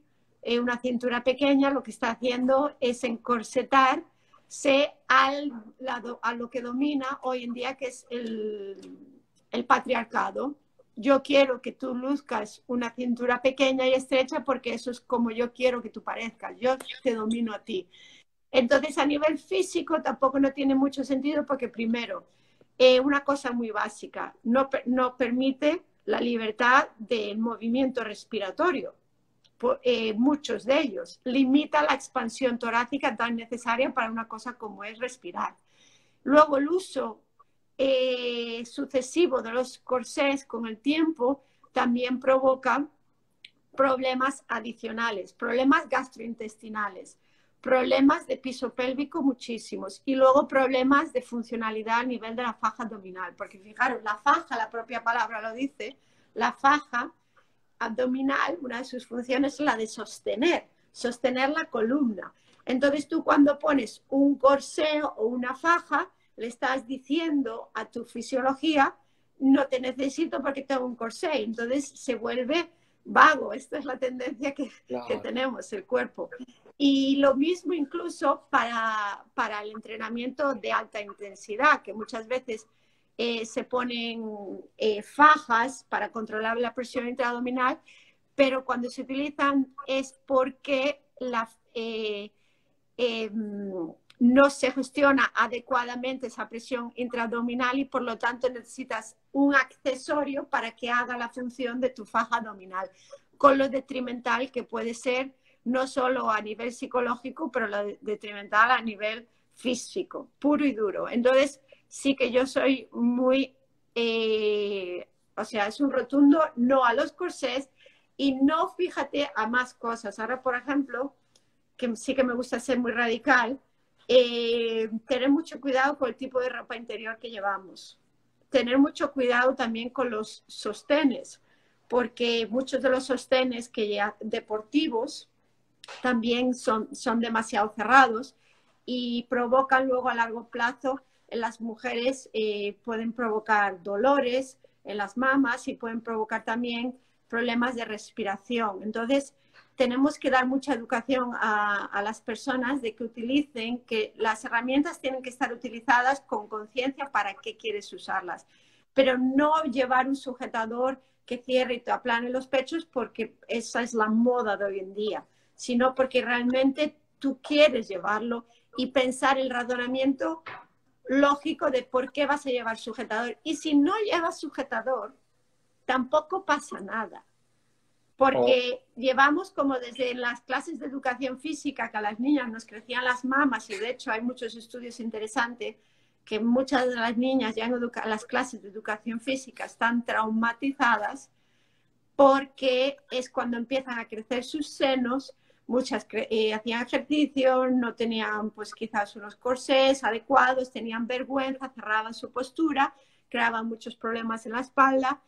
una cintura pequeña, lo que está haciendo es encorsetarse a lo que domina hoy en día, que es el patriarcado. Yo quiero que tú luzcas una cintura pequeña y estrecha porque eso es como yo quiero que tú parezcas. Yo te domino a ti. Entonces, a nivel físico tampoco no tiene mucho sentido porque primero, una cosa muy básica, no permite la libertad del movimiento respiratorio. Muchos de ellos. Limita la expansión torácica tan necesaria para una cosa como es respirar. Luego, el uso sucesivo de los corsés con el tiempo también provoca problemas adicionales, problemas gastrointestinales, problemas de piso pélvico muchísimos y luego problemas de funcionalidad a nivel de la faja abdominal, porque fijaros, la faja, la propia palabra lo dice, la faja abdominal, una de sus funciones es la de sostener la columna. Entonces tú cuando pones un corsé o una faja, le estás diciendo a tu fisiología, no te necesito porque tengo un corsé. Entonces se vuelve vago. Esta es la tendencia que tenemos, el cuerpo. Y lo mismo incluso para el entrenamiento de alta intensidad, que muchas veces se ponen fajas para controlar la presión intraabdominal, pero cuando se utilizan es porque no se gestiona adecuadamente esa presión intraabdominal y por lo tanto necesitas un accesorio para que haga la función de tu faja abdominal, con lo detrimental que puede ser no solo a nivel psicológico, pero lo detrimental a nivel físico, puro y duro. Entonces, sí que yo soy muy, o sea, es un rotundo no a los corsés y no, fíjate, a más cosas. Ahora, por ejemplo, que sí que me gusta ser muy radical, tener mucho cuidado con el tipo de ropa interior que llevamos. Tener mucho cuidado también con los sostenes, porque muchos de los sostenes deportivos también son demasiado cerrados y provocan luego a largo plazo en las mujeres, pueden provocar dolores en las mamas y pueden provocar también problemas de respiración. Entonces, tenemos que dar mucha educación a las personas de que utilicen, que las herramientas tienen que estar utilizadas con conciencia para qué quieres usarlas, pero no llevar un sujetador que cierre y te aplane los pechos porque esa es la moda de hoy en día, sino porque realmente tú quieres llevarlo y pensar el razonamiento lógico de por qué vas a llevar sujetador. Y si no llevas sujetador, tampoco pasa nada. Porque llevamos como desde las clases de educación física que a las niñas nos crecían las mamas y de hecho hay muchos estudios interesantes que muchas de las niñas ya en las clases de educación física están traumatizadas porque es cuando empiezan a crecer sus senos, muchas hacían ejercicio, no tenían pues quizás unos corsés adecuados, tenían vergüenza, cerraban su postura, creaban muchos problemas en la espalda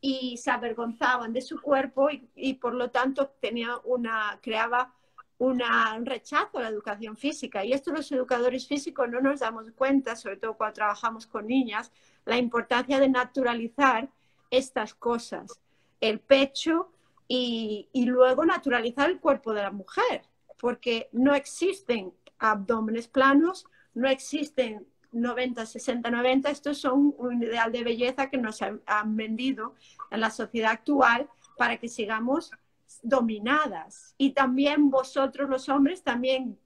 y se avergonzaban de su cuerpo y por lo tanto creaba un rechazo a la educación física. Y esto los educadores físicos no nos damos cuenta, sobre todo cuando trabajamos con niñas, la importancia de naturalizar estas cosas, el pecho y luego naturalizar el cuerpo de la mujer, porque no existen abdómenes planos, no existen 90, 60, 90, estos son un ideal de belleza que nos han vendido en la sociedad actual para que sigamos dominadas. Y también vosotros los hombres también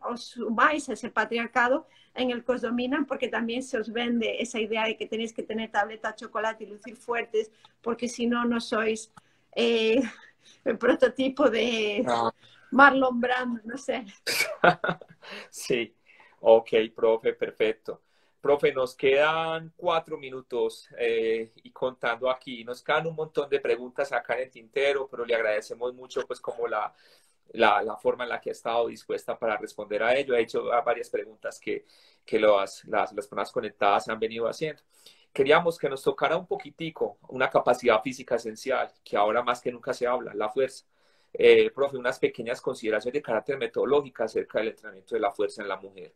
os sumáis a ese patriarcado en el que os dominan porque también se os vende esa idea de que tenéis que tener tableta de chocolate y lucir fuertes porque si no, no sois el prototipo de Marlon Brando, no sé. Sí. Ok, profe, perfecto. Profe, nos quedan 4 minutos y contando aquí, nos quedan un montón de preguntas acá en el tintero, pero le agradecemos mucho pues como la forma en la que ha estado dispuesta para responder a ello. Ha hecho varias preguntas que las personas conectadas han venido haciendo. Queríamos que nos tocara un poquitico una capacidad física esencial, que ahora más que nunca se habla, la fuerza. Profe, unas pequeñas consideraciones de carácter metodológico acerca del entrenamiento de la fuerza en la mujer.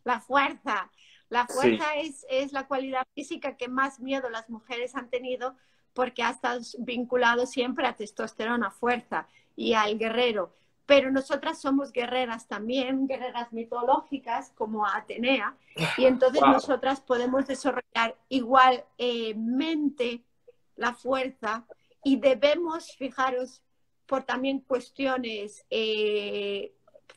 La fuerza. La fuerza sí. es la cualidad física que más miedo las mujeres han tenido porque ha estado vinculado siempre a testosterona, fuerza y al guerrero. Pero nosotras somos guerreras también, guerreras mitológicas como Atenea, y entonces Wow. nosotras podemos desarrollar igualmente la fuerza y debemos, fijaros, por también cuestiones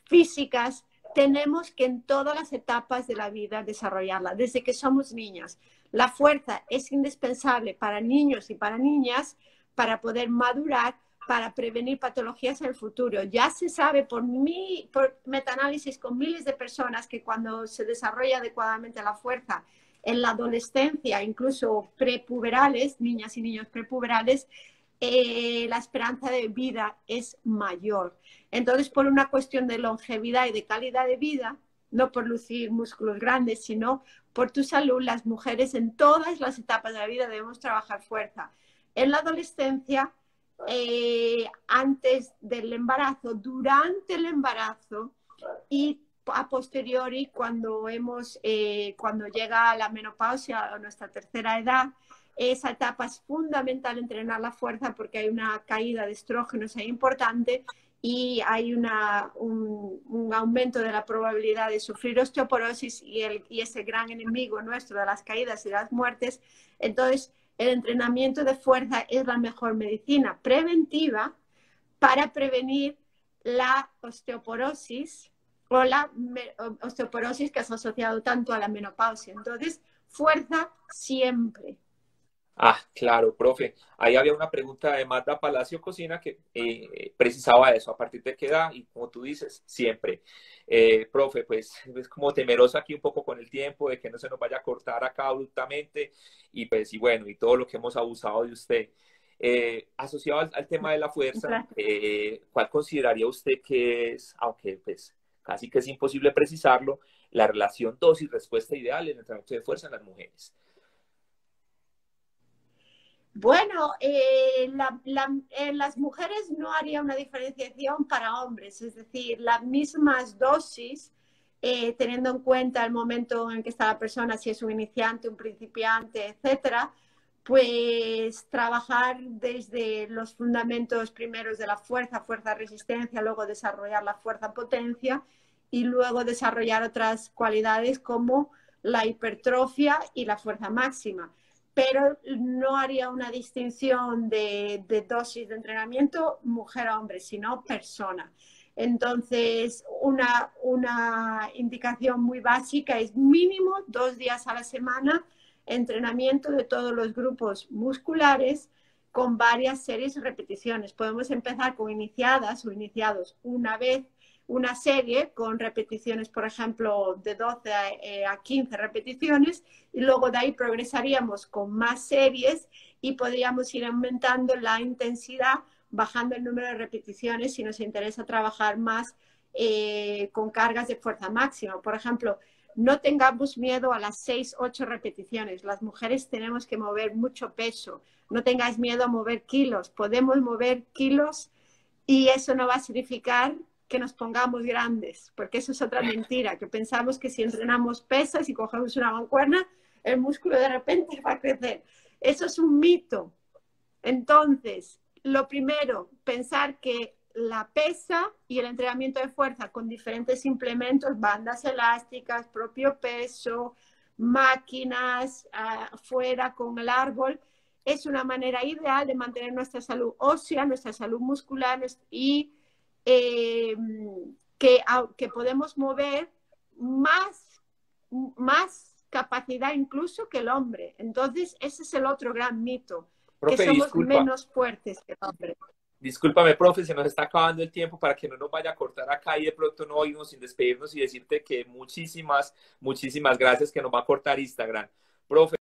físicas, tenemos que en todas las etapas de la vida desarrollarla, desde que somos niñas. La fuerza es indispensable para niños y para niñas para poder madurar, para prevenir patologías en el futuro. Ya se sabe por metaanálisis con miles de personas que cuando se desarrolla adecuadamente la fuerza en la adolescencia, incluso prepuberales, niñas y niños prepuberales, la esperanza de vida es mayor. Entonces, por una cuestión de longevidad y de calidad de vida, no por lucir músculos grandes, sino por tu salud, las mujeres en todas las etapas de la vida debemos trabajar fuerza. En la adolescencia, antes del embarazo, durante el embarazo y a posteriori cuando llega la menopausia o nuestra tercera edad. Esa etapa es fundamental entrenar la fuerza porque hay una caída de estrógenos ahí importante y hay un aumento de la probabilidad de sufrir osteoporosis y ese gran enemigo nuestro de las caídas y las muertes. Entonces, el entrenamiento de fuerza es la mejor medicina preventiva para prevenir la osteoporosis o la osteoporosis que es asociado tanto a la menopausia. Entonces, fuerza siempre. Ah, claro, profe. Ahí había una pregunta de Magda Palacio Cocina que precisaba eso, a partir de qué edad, y como tú dices, siempre. Profe, pues es como temeroso aquí un poco con el tiempo, de que no se nos vaya a cortar acá abruptamente, y pues, y bueno, y todo lo que hemos abusado de usted. Asociado al tema de la fuerza, ¿cuál consideraría usted que es, aunque pues casi que es imposible precisarlo, la relación dosis-respuesta ideal en el entrenamiento de fuerza en las mujeres? Bueno, en las mujeres no haría una diferenciación para hombres, es decir, las mismas dosis, teniendo en cuenta el momento en que está la persona, si es un iniciante, un principiante, etcétera, pues trabajar desde los fundamentos primeros de la fuerza, fuerza-resistencia, luego desarrollar la fuerza-potencia y luego desarrollar otras cualidades como la hipertrofia y la fuerza máxima. Pero no haría una distinción de dosis de entrenamiento mujer-hombre, sino persona. Entonces, una indicación muy básica es mínimo 2 días a la semana entrenamiento de todos los grupos musculares con varias series y repeticiones. Podemos empezar con iniciadas o iniciados una vez una serie con repeticiones, por ejemplo, de 12 a 15 repeticiones y luego de ahí progresaríamos con más series y podríamos ir aumentando la intensidad, bajando el número de repeticiones si nos interesa trabajar más con cargas de fuerza máxima. Por ejemplo, no tengamos miedo a las 6, 8 repeticiones. Las mujeres tenemos que mover mucho peso. No tengáis miedo a mover kilos. Podemos mover kilos y eso no va a significar que nos pongamos grandes, porque eso es otra mentira, que pensamos que si entrenamos pesas y cogemos una mancuerna, el músculo de repente va a crecer. Eso es un mito. Entonces, lo primero, pensar que la pesa y el entrenamiento de fuerza con diferentes implementos, bandas elásticas, propio peso, máquinas, fuera con el árbol, es una manera ideal de mantener nuestra salud ósea, nuestra salud muscular y que podemos mover más capacidad incluso que el hombre. Entonces, ese es el otro gran mito, que Profe, somos menos fuertes que el hombre. Discúlpame, profe, se nos está acabando el tiempo para que no nos vaya a cortar acá y de pronto no irnos sin despedirnos y decirte que muchísimas, muchísimas gracias que nos va a cortar Instagram. Profe,